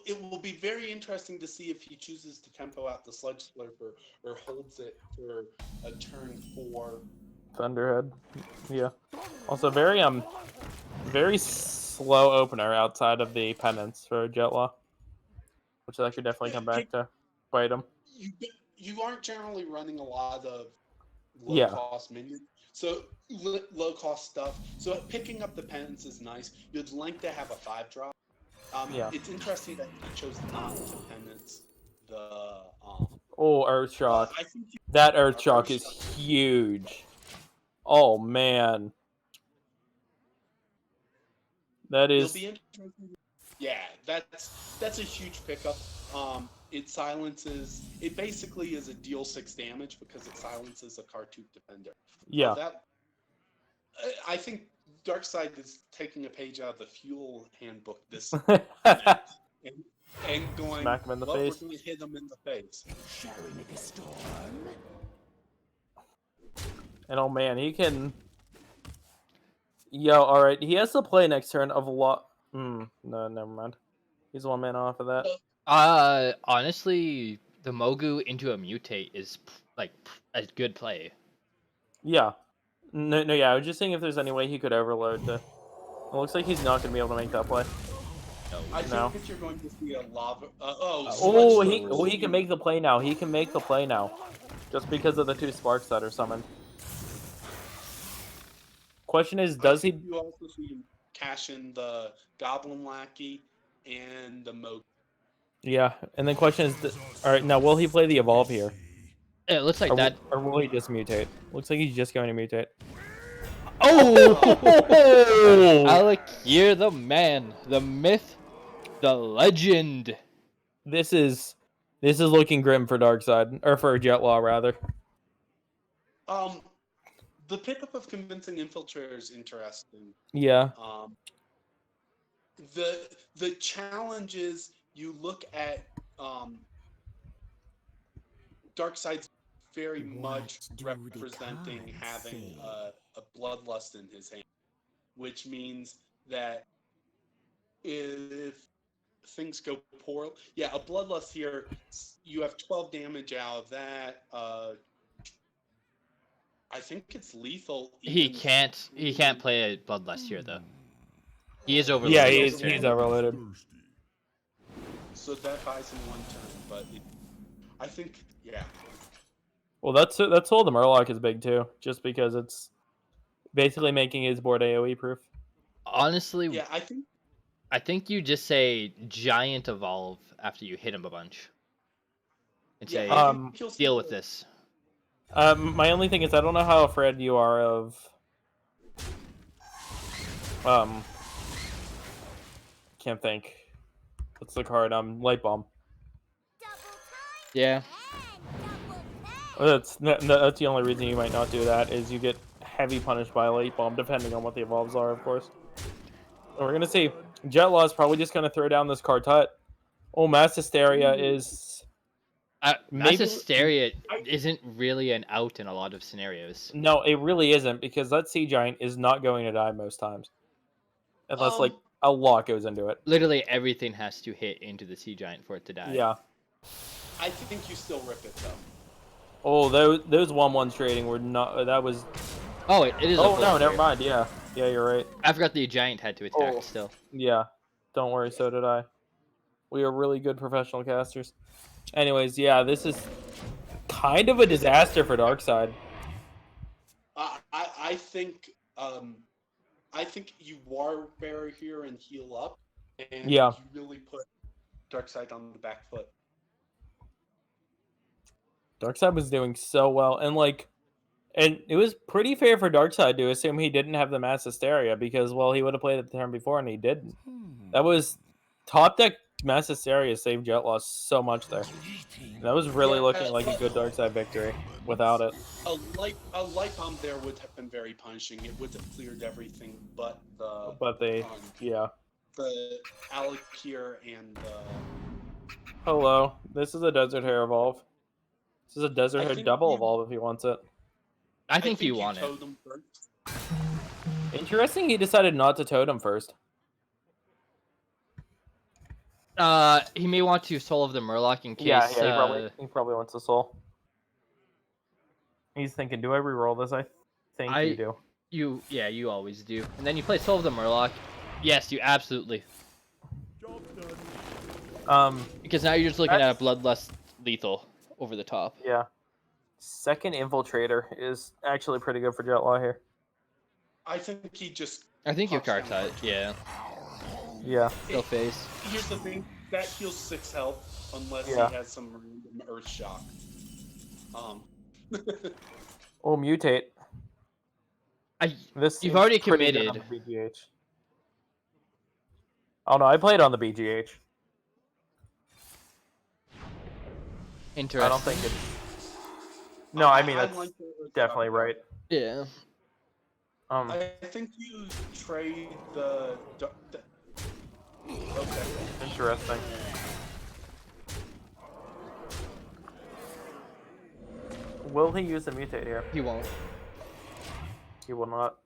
It will be very interesting to see if he chooses to tempo out the Sludge Slurper or holds it for a turn 4. Thunderhead. Yeah. Also very slow opener outside of the penance for Jetlaw, which that could definitely come back to bite him. You aren't generally running a lot of Yeah. low-cost minions, so low-cost stuff. So picking up the penance is nice. You'd like to have a 5-drop. Yeah. It's interesting that he chose not to penance the. Oh, Earth Shock. I think That Earth Shock Earth is Shock. huge. Oh man. That it'll is be interesting. Yeah, that's a huge pickup. It silences. It basically is a deal 6 damage because it silences a Kartuk defender. yeah. I think Darkside is taking a page out of the Fuel handbook this and going, Smack him in the well, face. we're going to hit him in the face. Shall we make a storm? And oh man, he can. Yo, all right. He has to play next turn of a lot. No, never mind. He's 1 man off of that. Honestly, the Mogu into a mutate is like a good play. Yeah. No, yeah. I was just saying if there's any way he could overload to. It looks like he's not gonna be able to make that play. I No. think that you're going to see a lava. Oh, he can make the play now. He can make the play now, just because of the 2 sparks that are summoned. Question is, does he? You also see him cash in the Goblin Lackey and the Mogu. Yeah, and the question is, all right, now will he play the evolve here, It looks like or, that. or will he just mutate? Looks like he's just going to mutate. Oh, Alec, you're the man, the myth, the legend. This is looking grim for Darkside, or for Jetlaw rather. The pickup of Convincing Infiltrator is interesting. Yeah. The challenge is you look at Darkside's very much representing having a Bloodlust in his hand, which means that if things go poorly, a Bloodlust here, you have 12 damage out of that. I think it's lethal. He can't play a Bloodlust here though. He is overloaded. Yeah, this he's turn. overloaded. So that buys him 1 turn, but I think, yeah. Well, that's all the Murloc is big too, just because it's basically making his board AOE proof. Honestly, Yeah, I think I think you just say giant evolve after you hit him a bunch. And say, I think you'll see deal with the- this. My only thing is I don't know how afraid you are of can't think. What's the card? Light bomb. Yeah. That's the only reason you might not do that is you get heavy punished by light bomb, depending on what the evolves are, of course. And we're gonna see Jetlaw is probably just gonna throw down this Kartut. Oh, Mass Hysteria is Mass maybe Hysteria isn't really an out in a lot of scenarios. no, it really isn't because that Sea Giant is not going to die most times, unless like a lot goes into it. Literally everything has to hit into the Sea Giant for it to die. Yeah. I think you still rip it though. Oh, those 1/1s trading were not. That was. Oh, it is. Oh no, never mind. Yeah, you're right. I forgot the Giant had to attack Oh. still. Yeah, don't worry. So did I. We are really good professional casters. Anyways, yeah, this is kind of a disaster for Darkseid. I think you Warbear here and heal up, and Yeah. you really put Darkseid on the back foot. Darkseid was doing so well, and it was pretty fair for Darkseid to assume he didn't have the Mass Hysteria because, well, he would have played it the turn before and he didn't. That was top deck Mass Hysteria saved Jetlaw so much there. That was really looking like a good Darkseid victory without it. A light bomb there would have been very punishing. It would have cleared everything but the the Alakir and Hello, this is a Desert Hair evolve. This is a Desert I Hair think double you- evolve if he wants it. I think you want it. totem first. Interesting, he decided not to totem first. He may want to Soul of the Murloc in case. Yeah, he probably wants a soul. He's thinking, do I reroll this? I think you do. You always do. And then you play Soul of the Murloc. Yes, you absolutely. Because now you're just looking at a Bloodlust lethal over the top. Yeah. Second Infiltrator is actually pretty good for Jetlaw here. I think he just. I think you pops down Kartut, yeah. Yeah. Still face. Here's the thing: that heals 6 health unless Yeah. he has some random Earth Shock. Oh, mutate. This You've seems already pretty good committed. on the BGH. Oh no, I played on the BGH. Interesting. I don't think it's. No, I mean I that's like the Earth definitely Shock. right. Yeah. I think you trade the okay. Interesting. Will he use the mutate here? He won't. He will not.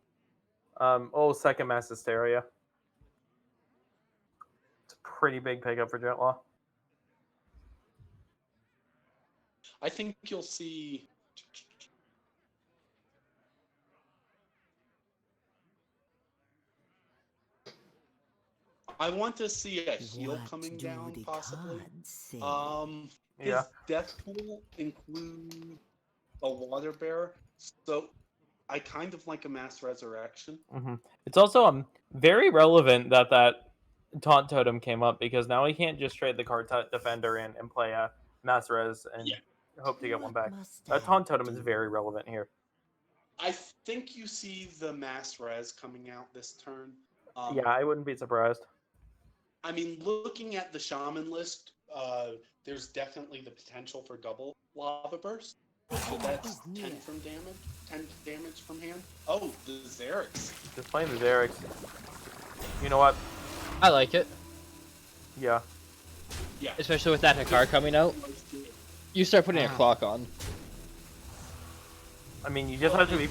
Second Mass Hysteria. It's a pretty big pickup for Jetlaw. I think you'll see. I want to see a heal What coming do down, the possibly. cards say? His Yeah. death pool include a water bear, so I kind of like a mass resurrection. It's also very relevant that taunt totem came up because now he can't just trade the Kartut defender in and play a mass res and hope to get one back. That taunt totem is very relevant here. I think you see the mass res coming out this turn. Yeah, I wouldn't be surprised. I mean, looking at the shaman list, there's definitely the potential for double lava burst. So that's 10 from damage. 10 damage from hand. Oh, the Xerix. Just playing the Xerix. You know what? I like it. Yeah. Yeah. Especially with that Hakar coming out. You start putting a clock on. I mean, you just have to be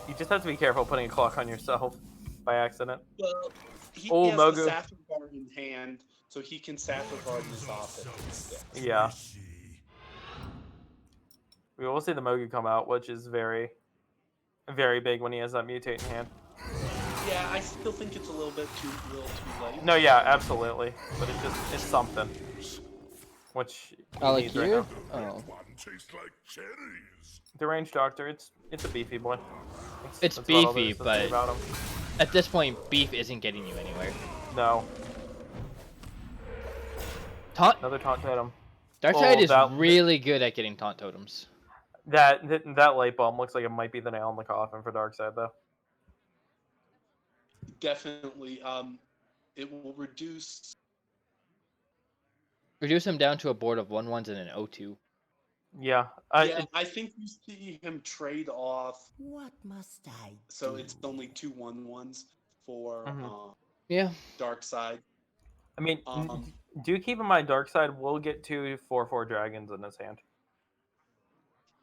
you just have to be careful putting a clock on yourself by accident. Well, he Oh, has Mogu. the Sapphire Guard in hand, so he can Sapphire Guard this off if it sticks. Yeah. We will see the Mogu come out, which is very, very big when he has that mutate in hand. Yeah, I still think it's a little too late. No, yeah, absolutely. But it's something. which Oh, like needs right here? now. Oh. One tastes like cherries. The range doctor, it's a beefy boy. It's that's about all there beefy, is to say but about him. at this point, beef isn't getting you anywhere. No, Taunt another taunt totem. Darkseid is that- really good at getting taunt totems. That light bulb looks like it might be the nail in the coffin for Darkseid, though. Definitely. It will reduce. Reduce him down to a board of 1/1s and an 0/2. Yeah, I think you see him trade off, What must I so do? it's only 2 1/1s for Mhm. Yeah. Darkseid. I mean, do keep in mind Darkseid will get 2 4/4 dragons in his hand.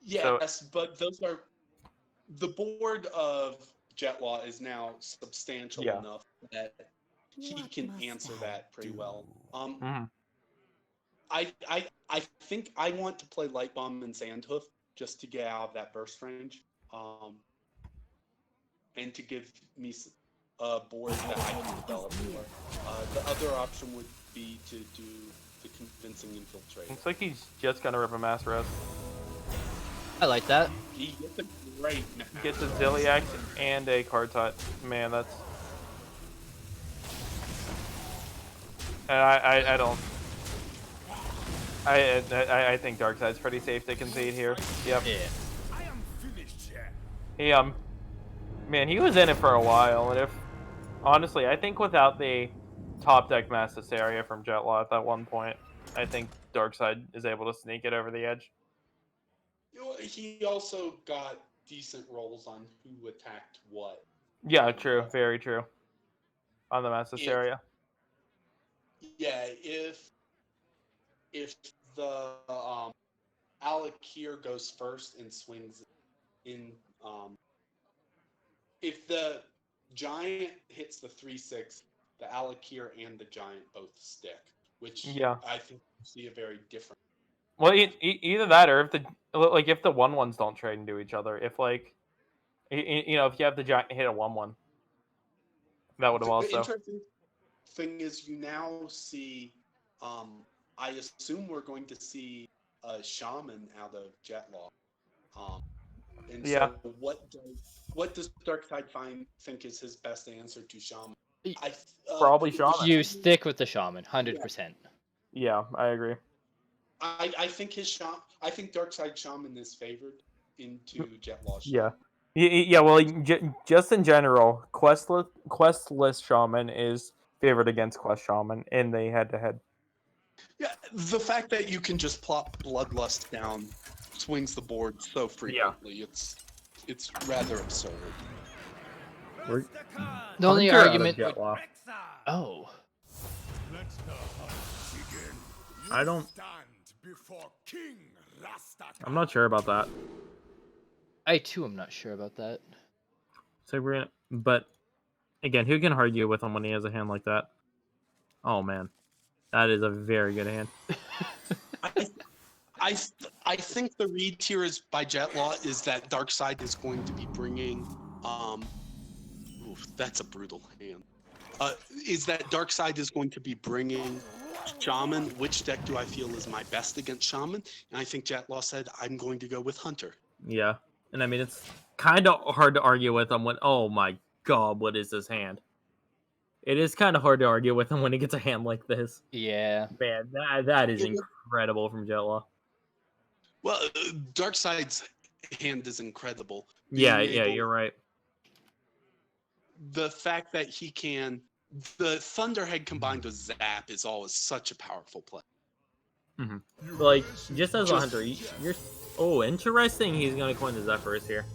Yes, but those are the board of Jetlaw is now substantial Yeah. enough that he What can must answer I that pretty well. do? I think I want to play Light Bomb and Sandhoof just to get out of that burst range, and to give me a board that I can develop more. The other option would be to do the convincing infiltrate. Looks like he's just gonna rip a mass rest. I like that. He gets a great Gets a Zilliax and a card tot. Man, that's. And I don't. I think Darkseid's pretty safe to concede here. Yep. Yeah. I am finished yet. He man, he was in it for a while, and if honestly, I think without the top deck Mass Hysteria from Jetlaw at that one point, I think Darkseid is able to sneak it over the edge. He also got decent rolls on who attacked what. Yeah, true, very true. On the Mass Hysteria. Yeah, if the Alakir goes first and swings in, if the giant hits the 3/6, the Alakir and the giant both stick, which I think you see a very different. Well, either that or if the 1/1s don't trade into each other. If like, if you have the giant hit a 1/1, that would have The also. interesting thing is you now see, I assume we're going to see a shaman out of Jetlaw. And Yeah. so what does Darkseid think is his best answer to shaman? Probably shaman. You stick with the shaman, 100%. Yeah, I agree. I think I think Darkseid shaman is favored into Jetlaw. Yeah. Yeah, well, just in general, questless shaman is favored against quest shaman in the head-to-head. Yeah, the fact that you can just plop Bloodlust down swings the board so frequently. It's rather absurd. The only Hunter out of argument would... Jetlaw. Oh. Let the hunt begin. I don't- Stand before King Rastakan. I'm not sure about that. I too am not sure about that. So we're gonna, but again, who can argue with him when he has a hand like that? Oh man, that is a very good hand. I think the read here is by Jetlaw is that Darkseid is going to be bringing that's a brutal hand. Is that Darkseid is going to be bringing Shaman? Which deck do I feel is my best against Shaman? And I think Jetlaw said I'm going to go with Hunter. Yeah, and I mean it's kind of hard to argue with him when. Oh my god, what is this hand? It is kind of hard to argue with him when he gets a hand like this. Yeah. Man, that is incredible from Jetlaw. Well, Darkseid's hand is incredible. Yeah, Being able- you're right. The fact that he can, the Thunderhead combined with Zap is always such a powerful play. Like, just as a hunter, you're... Oh, interesting. He's going to coin the Zephyrs here.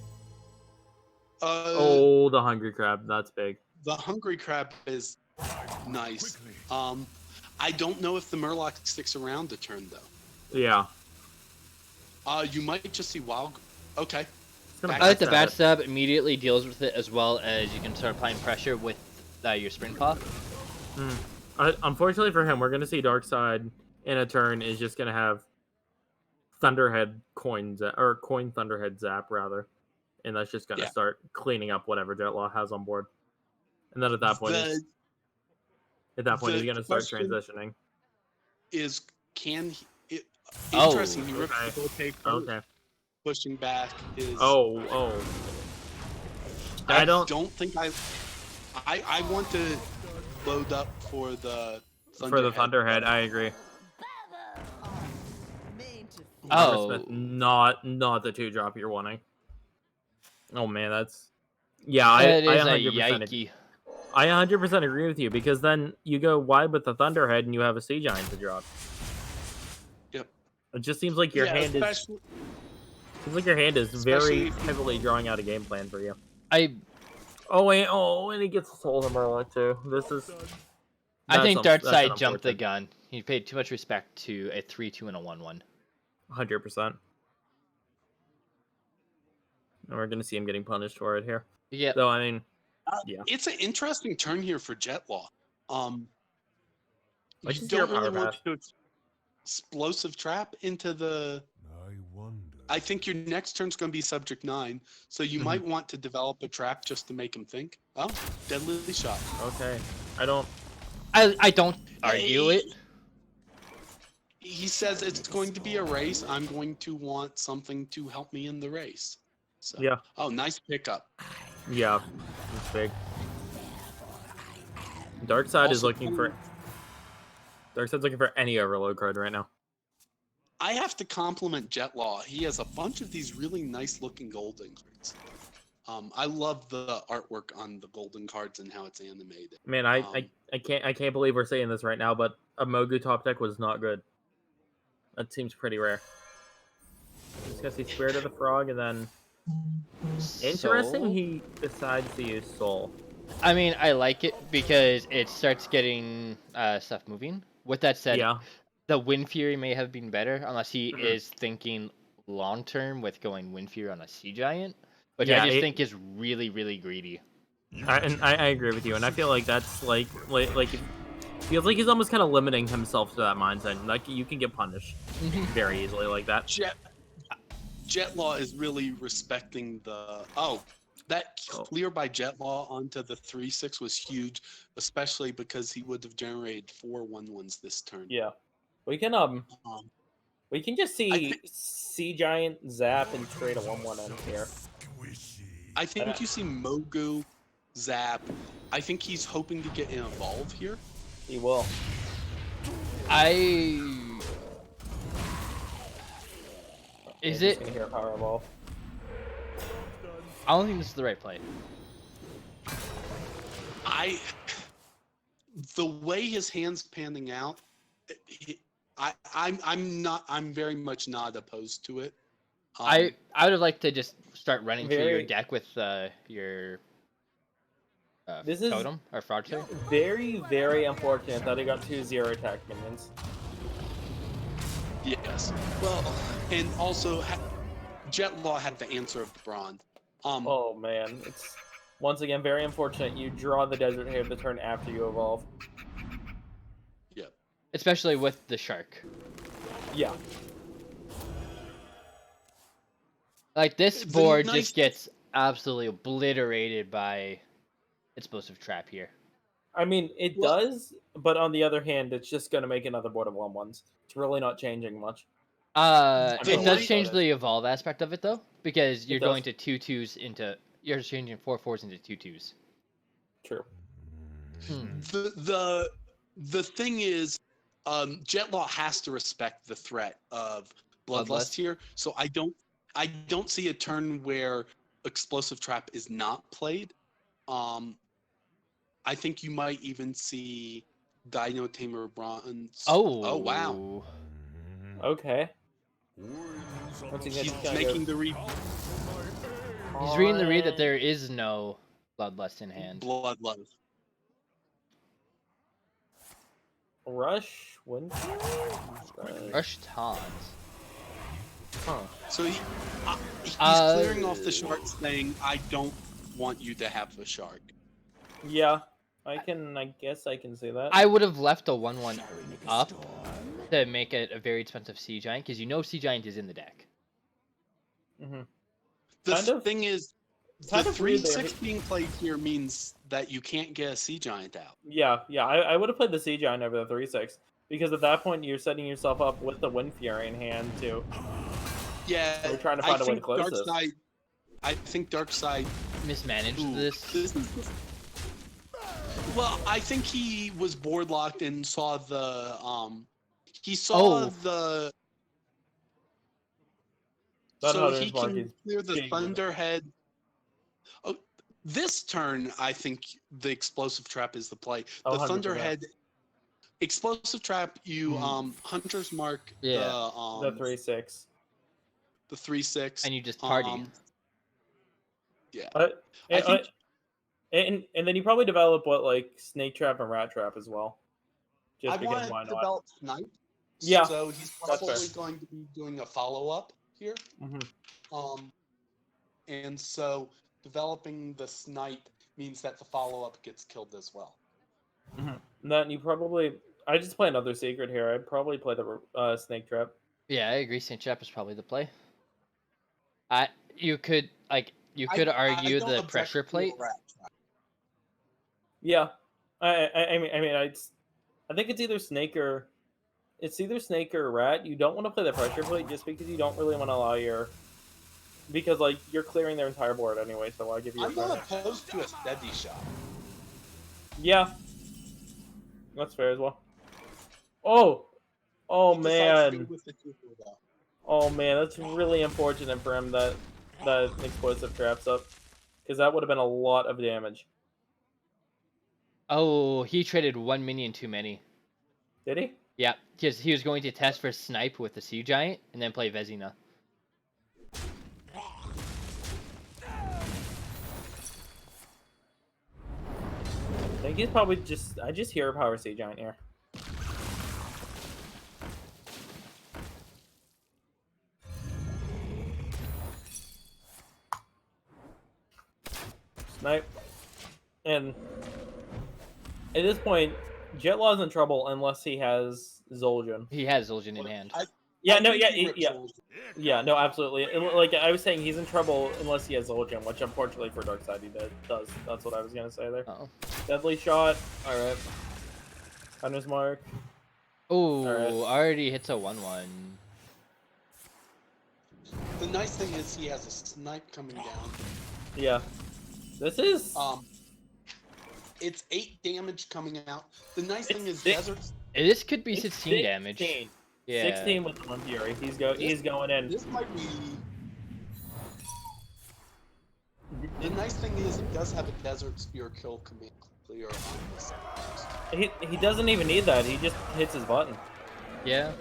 Oh, the Hungry Crab. That's big. The Hungry Crab is nice. I don't know if the Murloc sticks around a turn, though. Yeah. You might just see Wild... Okay. I like the backstab immediately deals with it as well as you can start applying pressure with your Sprint Paw. Unfortunately for him, we're going to see Darkseid in a turn is just going to have Thunderhead coin Thunderhead Zap, rather. And that's just going to start cleaning up whatever Jetlaw has on board. And then at that point, he's going to start transitioning. Is Oh, Interesting. He ripped okay. the okay first, Okay. pushing back his. Oh. I I don't think I want to load up for the for the Thunderhead. but I agree. Oh. Smith, not the 2-drop you're wanting. Oh man, that's I That is a 100% yikey. I 100% agree with you, because then you go wide with the Thunderhead and you have a Sea Giant to drop. Yep. It just seems like your hand is very especially- heavily drawing out a game plan for you. I And he gets a Soul Hammer too. This is. I think that's Darkside jumped the unfortunate. gun. He paid too much respect to a 3-2 and a 1-1. 100%. And we're gonna see him getting punished for it here. Yeah. So I mean, yeah. It's an interesting turn here for Jetlaw. Like You to see your don't really power want path. to explosive trap into the. I wonder. I think your next turn's going to be subject 9, so you might want to develop a trap just to make him think. Oh, deadly shot. Okay. I don't. I don't argue it. He says it's going to be a race. I'm going to want something to help me in the race. So, Yeah. Oh, nice pickup. Yeah. It's big. Darkseid is Also- looking for. Darkseid's looking for any overload card right now. I have to compliment Jetlaw. He has a bunch of these really nice looking golden cards. I love the artwork on the golden cards and how it's animated. Man, I can't believe we're saying this right now, but a Mogu top deck was not good. That seems pretty rare. Just gonna see Spirit of the Frog, and then interesting. Soul? He decides to use Soul. I mean, I like it because it starts getting stuff moving. With that said, Yeah. the Wind Fury may have been better unless he is thinking long term with going Wind Fury on a Sea Giant, which Yeah, I just it- think is really, really greedy. I agree with you, and I feel like that's like it feels like he's almost kind of limiting himself to that mindset. Like you can get punished very easily like that. Jetlaw is really respecting the. That clear by Jetlaw onto the 3/6 was huge, especially because he would have generated 4 1/1s this turn. Yeah, we can just see Sea Giant zap and trade a 1/1 in here. I think you see Mogu, Zap. I think he's hoping to get an evolve here. He will. Is He's it? gonna hear Power Evolve. I don't think this is the right play. The way his hand's panning out, I'm very much not opposed to it. I would have liked to just start running through your Very- deck with your This is- totem or fraud totem. Very, very unfortunate that he got 2 0 attack minions. Yes. Well, and also Jetlaw had the answer of the bronze. Oh man, it's once again very unfortunate. You draw the Desert Hair the turn after you evolve. Yeah. Especially with the shark. Yeah. Like this The board nice- just gets absolutely obliterated by explosive trap here. I mean, it Well- does, but on the other hand, it's just gonna make another board of 1/1s. It's really not changing much. It mean, does like- change the evolve aspect of it though, because you're does. going to 2/2s into you're changing 4/4s into 2/2s. True. The thing is, Jetlaw has to respect the threat of Bloodlust Bloodlust. here. So I don't see a turn where Explosive Trap is not played. I think you might even see Dino Tamer Bronze. Oh wow. Okay. Once He's making the read He's reading the read that there is no bloodlust in hand. Bloodlust. Rush Wind. Rush Taunt. Huh. So he's clearing off the shark, saying, "I don't want you to have the shark." Yeah, I guess I can see that. I would have left a 1/1 up to make it a very expensive Sea Giant, because you know Sea Giant is in the deck. Mm-hmm. The Kind of- thing is, the kind of weird 3/6 being played here means that you can't get a Sea Giant out. Yeah, I would have played the Sea Giant over the 3/6. Because at that point, you're setting yourself up with the Wind Fury in hand to. Yeah, We're trying to find a way to close this. I think Darkseid Mismanaged Ooh, this. Well, I think he was board locked and saw the he saw the so he can clear the Thunderhead. Oh, this turn I think the explosive trap is the play. The 100%. Thunderhead explosive trap, you Hunter's Mark Yeah. The 3/6. the 3/6 And you just party. Yeah. I think and then you probably develop like Snake Trap and Rat Trap as well. I Just want because why to not? develop Snipe. Yeah, So he's that's fair. probably going to be doing a follow-up here. And so developing the Snipe means that the follow-up gets killed as well. Then you probably. I just play another secret here. I'd probably play the Snake Trap. Yeah, I agree. Snake Trap is probably the play. You could argue I the don't object pressure to a plate. Rat Trap. Yeah, I mean, I think it's either Snake or Rat. You don't want to play the pressure plate just because you don't really want to allow because like you're clearing their entire board anyway. So I'll give you. I'm not opposed to a steady shot. Yeah, that's fair as well. Oh He decides to go man. with the Cooper, though. Oh man, that's really unfortunate for him that explosive traps up, because that would have been a lot of damage. Oh, he traded 1 minion too many. Did he? Yeah, because he was going to test for Snipe with the Sea Giant and then play Vezina. I think he's probably I just hear Power Sea Giant here. Snipe. And at this point, Jetlaw's in trouble unless he has Zul'jin. He has Zul'jin in hand. Yeah, no, absolutely. Like I was saying, he's in trouble unless he has Zul'jin, which unfortunately for Darkseid he does. That's what I was gonna say there. Uh-oh. Deadly Shot. All right. Hunter's Mark. Oh, right. already hits a 1/1. The nice thing is he has a Snipe coming down. Yeah. This is. It's 8 damage coming out. The nice thing is Desert's. This could be 16 damage. 16. Yeah. 16 with the Wind Fury. He's going in. This might be. The nice thing is it does have a Desert Spear kill command clear on this. He doesn't even need that. He just hits his button. Yeah.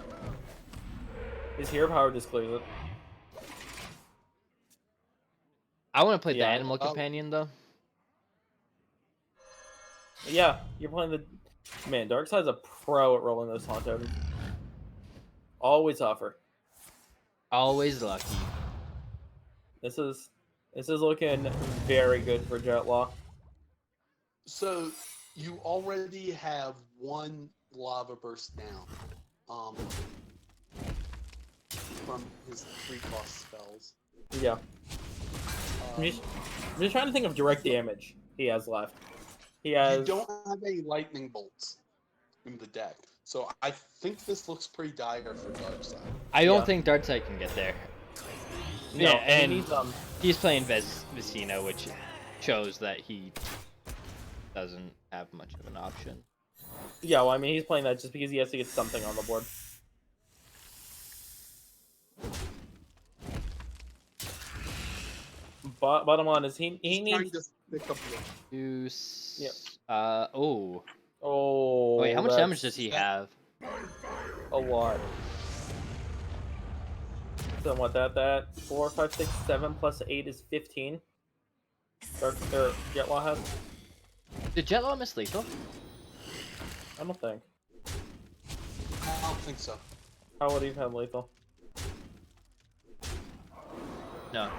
His hero power just clears it. I want to play the Yeah. Animal Companion though. Yeah, you're playing the man. Darkseid's a pro at rolling those taunt tokens. Always offer. Always lucky. This is looking very good for Jetlaw. So you already have 1 Lava Burst down. From his 3-cost spells. Yeah. I'm just trying to think of direct damage he has left. He has. You don't have any lightning bolts in the deck, so I think this looks pretty dire for Darkseid. I don't think Darkseid can get there. No, Yeah, and he's he's playing Vecina, which shows that he doesn't have much of an option. Yeah, well, I mean, he's playing that just because he has to get something on the board. Bottom line is he needs. to pick up the Deuce. Yep. Oh. Oh. Wait, how much damage that's does he have? A lot. So what? That 4, 5, 6, 7 plus 8 is 15. Jetlaw has. Did Jetlaw miss lethal? I don't think. I don't think so. How would he have had lethal? No.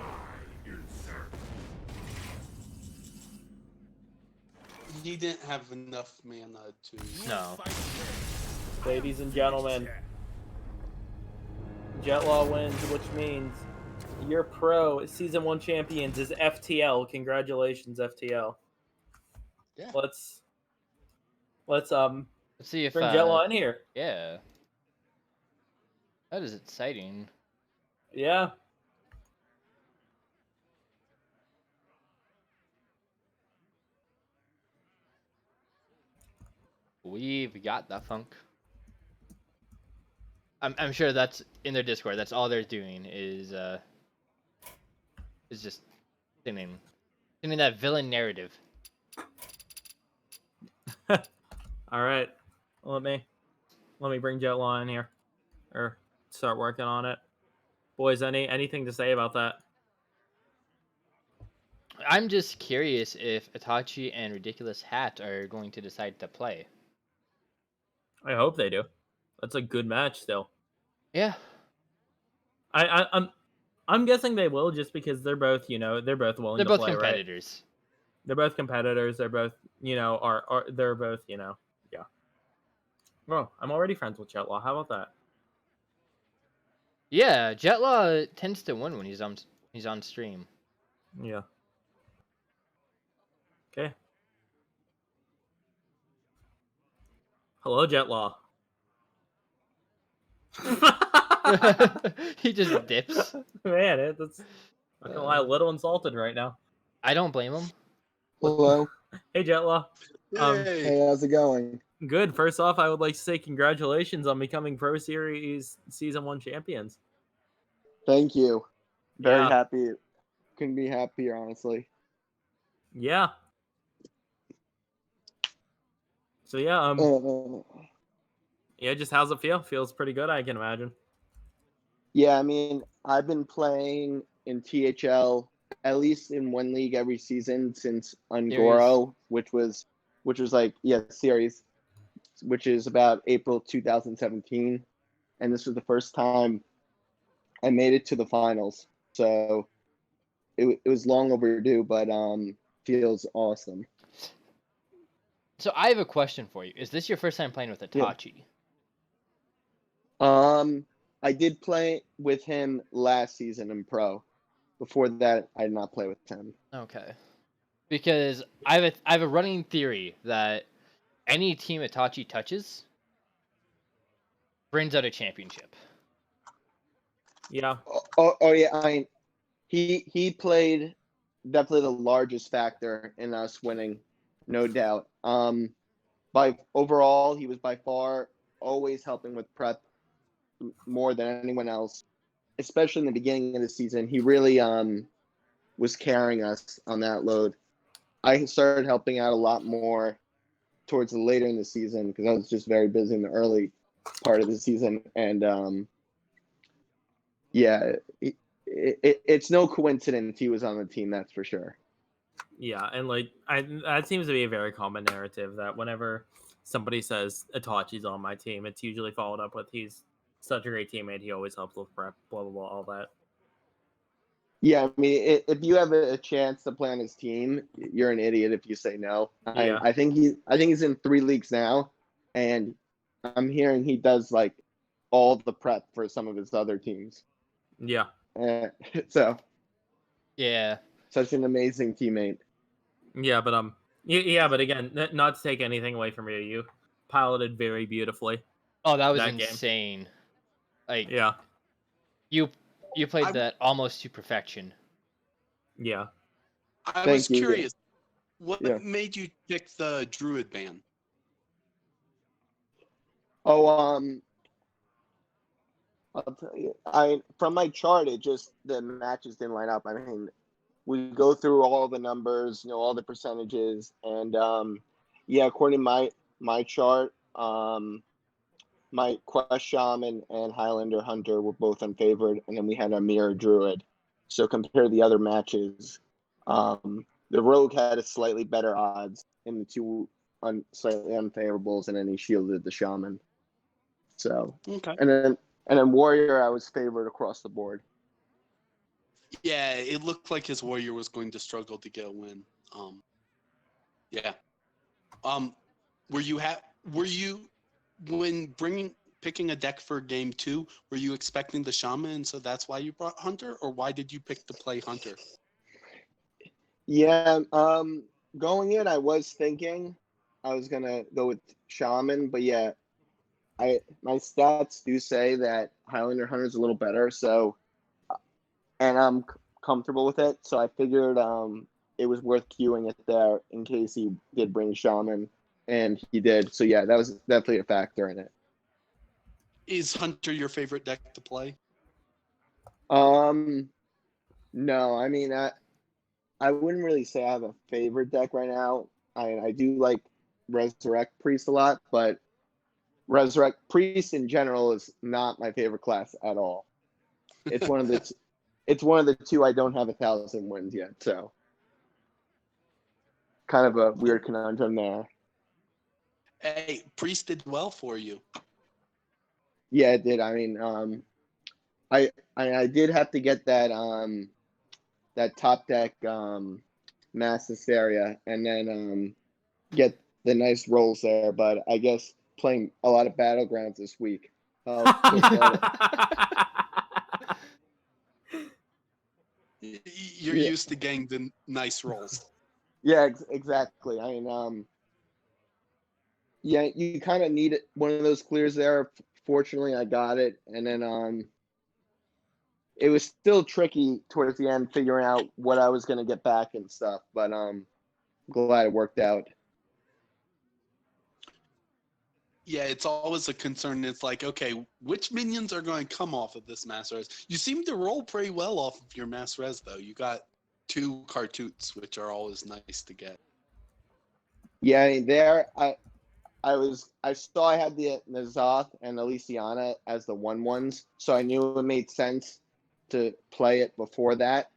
He didn't have enough mana to. No. Ladies and gentlemen, Jetlaw wins, which means your pro season 1 champions is FTL. Congratulations, FTL. Yeah. Let's Let's see if Bring Jetlaw in here. yeah. That is exciting. Yeah. We've got the funk. I'm sure that's in their Discord. That's all they're doing is just singing that villain narrative. All right. Let me bring Jetlaw in here, or start working on it. Boys, anything to say about that? I'm just curious if Itachi and Ridiculous Hat are going to decide to play. I hope they do. That's a good match still. Yeah. I'm guessing they will, just because they're both they're both willing They're to both play, right? competitors. They're both competitors. They're both are they're both yeah. Oh, I'm already friends with Jetlaw. How about that? Yeah, Jetlaw tends to win when he's on stream. Yeah. Okay. Hello, Jetlaw. He just dips. Man, that's not gonna lie, a little insulted right now. I don't blame him. Hello. Hey, Jetlaw. Hey. Hey, how's it going? Good. First off, I would like to say congratulations on becoming Pro Series Season 1 champions. Thank you. Very Yeah. happy. Couldn't be happier, honestly. Yeah. So yeah, yeah, just how's it feel? Feels pretty good, I can imagine. Yeah, I mean, I've been playing in THL at least in one league every season since Ungoro, which was like series, which is about April 2017, and this was the first time I made it to the finals. So it was long overdue, but feels awesome. So I have a question for you. Is this your first time playing with Itachi? I did play with him last season in pro. Before that, I did not play with him. Okay. Because I have a running theory that any team Itachi touches brings out a championship. Yeah. Oh yeah, he played definitely the largest factor in us winning, no doubt. By overall, he was by far always helping with prep more than anyone else, especially in the beginning of the season. He really was carrying us on that load. I started helping out a lot more towards the later in the season because I was just very busy in the early part of the season, and yeah, it's no coincidence he was on the team, that's for sure. Yeah, and that seems to be a very common narrative that whenever somebody says Itachi's on my team, it's usually followed up with he's such a great teammate, he always helps with prep, blah blah blah, all that. Yeah, I mean, if you have a chance to play on his team, you're an idiot if you say no. Yeah. I think he's in 3 leagues now, and I'm hearing he does like all the prep for some of his other teams. Yeah. So Yeah. such an amazing teammate. Yeah, but yeah, but again, not to take anything away from you, you piloted very beautifully. Oh, that was That game. insane. Like, Yeah. You played that almost to perfection. Yeah. I was curious. What made you pick the Druid ban? Oh, I'll tell you. From my chart, the matches didn't line up. I mean, we go through all the numbers, all the percentages, and yeah, according to my chart, my qUAZ Shaman and Highlander Hunter were both unfavored, and then we had a Mirror Druid. So compared to the other matches, the Rogue had a slightly better odds in the two slightly unfavorables, and then he shielded the Shaman. So okay, and then Warrior, I was favored across the board. Yeah, it looked like his Warrior was going to struggle to get a win. Yeah. Were you when picking a deck for game 2? Were you expecting the Shaman, so that's why you brought Hunter, or why did you pick to play Hunter? Yeah, going in, I was thinking I was gonna go with Shaman, but yeah, my stats do say that Highlander Hunter is a little better, so and I'm comfortable with it. So I figured it was worth queuing it there in case he did bring Shaman, and he did. So yeah, that was definitely a factor in it. Is Hunter your favorite deck to play? No, I mean I wouldn't really say I have a favorite deck right now. I do like Resurrect Priest a lot, but Resurrect Priest in general is not my favorite class at all. It's one of the it's one of the two I don't have 1,000 wins yet, so kind of a weird conundrum there. Hey, Priest did well for you. Yeah, it did. I mean, I did have to get that that top deck Mass Hysteria and then get the nice rolls there, but I guess playing a lot of Battlegrounds this week. You're Yeah. used to getting the nice rolls. Yeah, exactly. I mean, yeah, you kind of need one of those clears there. Fortunately, I got it, and then it was still tricky towards the end figuring out what I was gonna get back and stuff, but glad it worked out. Yeah, it's always a concern. It's like, okay, which minions are going to come off of this mass res? You seem to roll pretty well off of your mass res, though. You got 2 Cartoots, which are always nice to get. Yeah, I mean, there I saw I had the Nazoth and Elysiana as the 1/1s, so I knew it made sense to play it before that.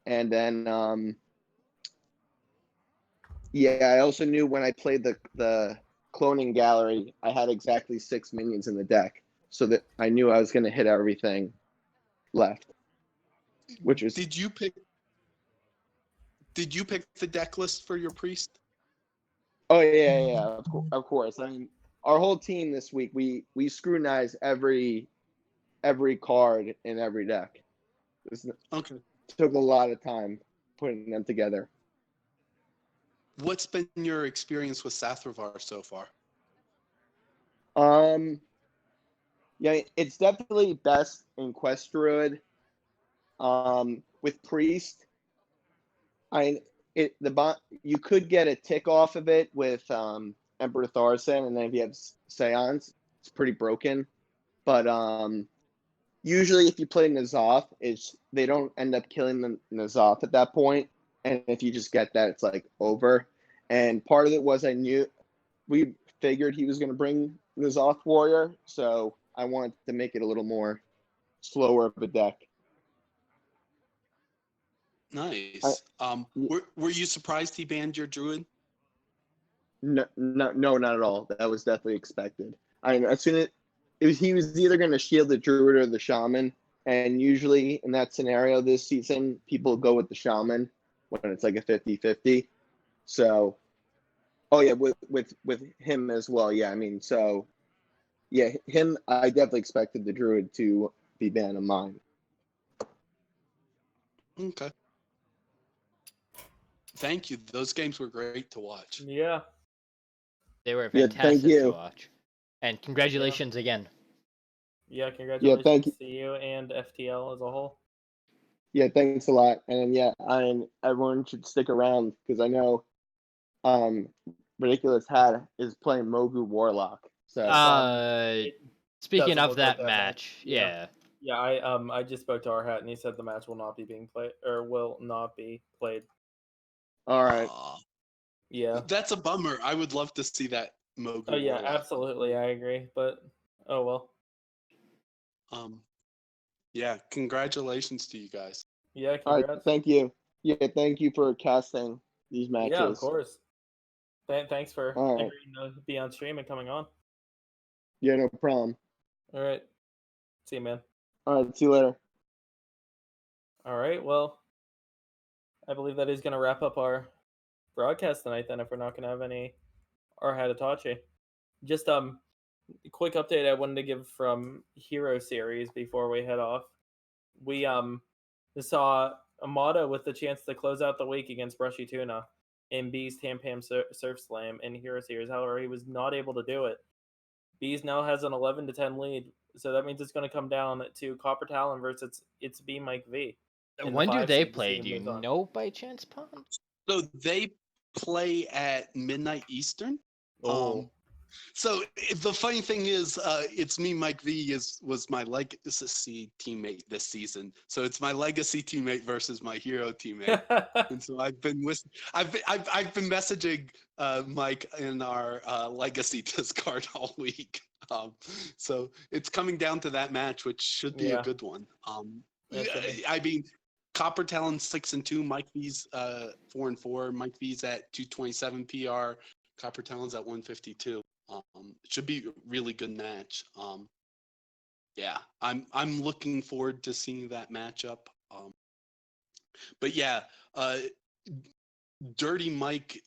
And then yeah, I also knew when I played the cloning gallery, I had exactly 6 minions in the deck, so that I knew I was going to hit everything left. Which was Did you pick the deck list for your Priest? oh yeah, of course. I mean, our whole team this week we scrutinized every card in every deck. This Okay. took a lot of time putting them together. What's been your experience with Sathravar so far? Yeah, it's definitely best in Quest Druid. With Priest, you could get a tick off of it with Emperor Tharson, and then if you have Seance, it's pretty broken. But usually if you play Nazoth, they don't end up killing the Nazoth at that point, and if you just get that, it's like over. And part of it was we figured he was going to bring Nazoth Warrior, so I wanted to make it a little more slower of a deck. Nice. Were you surprised he banned your Druid? No, not at all. That was definitely expected. I mean, as soon as he was either going to shield the Druid or the Shaman, and usually in that scenario this season, people go with the Shaman when it's like a 50-50. So, oh yeah, with him as well. Yeah, I mean, so yeah, him. I definitely expected the Druid to be banned of mine. Okay. Thank you. Those games were great to watch. Yeah. They were Yeah, thank fantastic to you. watch. And congratulations again. Yeah, congratulations thank you. to you and FTL as a whole. Yeah, thanks a lot. And yeah, everyone should stick around because I know Ridiculous Hat is playing Mogu Warlock. So Speaking doesn't of look like that that match, yeah. Yeah, I just spoke to our hat and he said the match will not be being played or will not be played. all right. Yeah. That's a bummer. I would love to see that Mogu Oh yeah, Warlock. absolutely, I agree. But oh well. Yeah, congratulations to you guys. Yeah, All congrats. right, thank you. Yeah, thank you for casting these matches. Yeah, of course. Thanks for All right. agreeing to be on stream and coming on. Yeah, no problem. All right. See you, man. All right, see you later. All right. Well, I believe that is going to wrap up our broadcast tonight. Then, if we're not going to have any Arhatatachi, just quick update I wanted to give from Hero Series before we head off. We saw Amada with the chance to close out the week against Brushy Tuna. in B's Tam Pam Surf Slam in Hero Series. However, he was not able to do it. B's now has an 11-10 lead, so that means it's going to come down to Copper Talon versus its B Mike V. in the When do 5 they seed to see play? who Do you moves on. know by chance, Pond? So they play at midnight Eastern. Oh, So the funny thing is, it's me. Mike V was my legacy teammate this season. So it's my legacy teammate versus my hero teammate. And so I've been messaging Mike in our legacy Discord all week. So it's coming down to that match, which should be Yeah. a good one. That should be. I mean, Copper Talon 6-2, Mike V's 4-4, Mike V's at 227 PR, Copper Talon's at 152. It should be a really good match. Yeah, I'm looking forward to seeing that matchup. But yeah, Dirty Mike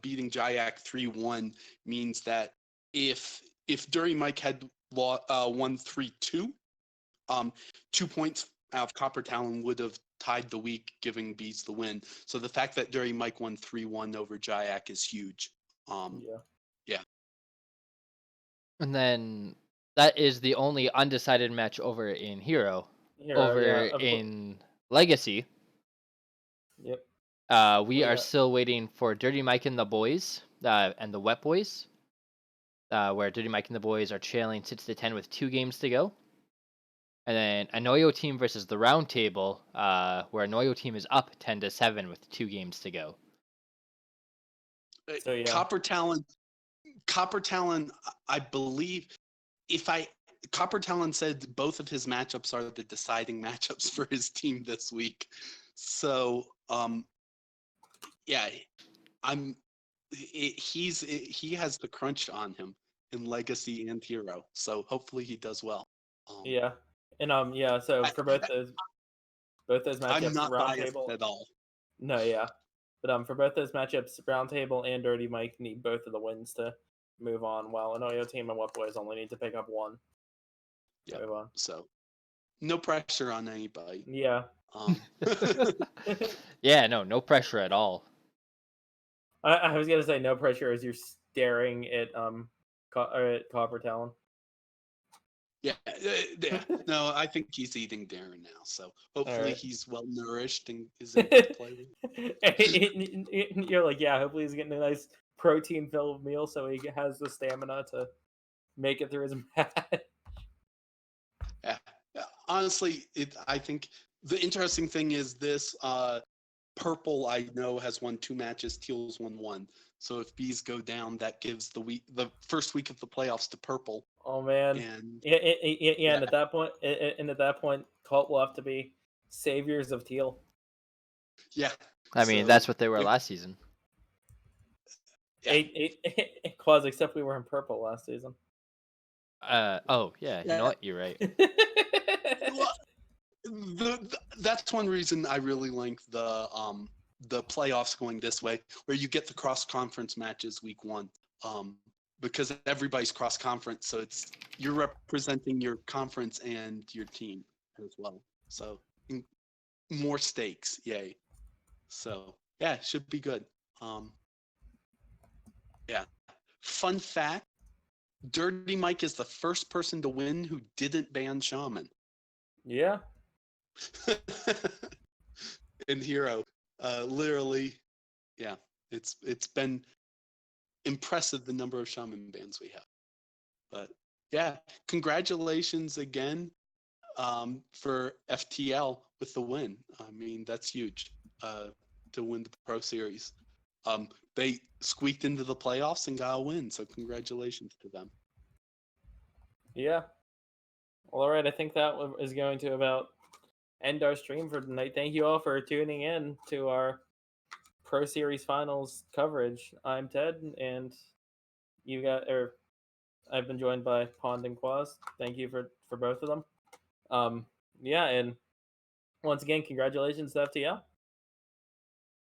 beating Jayak 3-1 means that if Dirty Mike had won 3-2, 2 points out of Copper Talon would have tied the week, giving Bees the win. So the fact that Dirty Mike won 3-1 over Jayak is huge. Yeah. And then that is the only undecided match over in Hero. In Legacy, Yep. we are Yeah. still waiting for Dirty Mike and the boys and the Wet Boys, where Dirty Mike and the boys are trailing 6-10 with 2 games to go. And then Anoyo team versus the Round Table, where Anoyo team is up 10-7 with 2 games to go. So, yeah. Copper Talon, I believe, Copper Talon said both of his matchups are the deciding matchups for his team this week. So, yeah, he has the crunch on him in Legacy and Hero. So hopefully he does well. Yeah. And yeah, so for both those matchups, I'm not Round biased Table. at all. No, yeah. But for both those matchups, Round Table and Dirty Mike need both of the wins to move on, while Anoyo team and What Boys only need to pick up one. Yeah. Move on. So no pressure on anybody. Yeah. Yeah, no pressure at all. I was gonna say no pressure as you're staring at Copper Talon. Yeah. No, I think he's eating Darren now, so hopefully Alright. he's well nourished and is able to play with. You're like, yeah, hopefully he's getting a nice protein-filled meal so he has the stamina to make it through his match. Yeah. Honestly, I think the interesting thing is this Purple, I know, has won 2 matches, Teal's won 1. So if Bees go down, that gives the first week of the playoffs to Purple. Oh man. And yeah. And at that point, Cult will have to be saviors of Teal. Yeah. I mean, that's what they were last season. Yeah. qUAZ, except we were in Purple last season. Oh yeah, you know what? You're right. That's one reason I really like the playoffs going this way, where you get the cross conference matches week 1, because everybody's cross conference, so you're representing your conference and your team as well. So more stakes, yay! So yeah, it should be good. Yeah. Fun fact: Dirty Mike is the first person to win who didn't ban Shaman. Yeah. In Hero, literally, yeah, it's been impressive the number of Shaman bans we have. But yeah, congratulations again for FTL with the win. I mean, that's huge to win the Pro Series. They squeaked into the playoffs and got a win, so congratulations to them. Yeah. Well, all right. I think that is going to about end our stream for tonight. Thank you all for tuning in to our Pro Series Finals coverage. I'm Ted, and I've been joined by Pond and qUAZ. Thank you for both of them. Yeah, and once again, congratulations to FTL.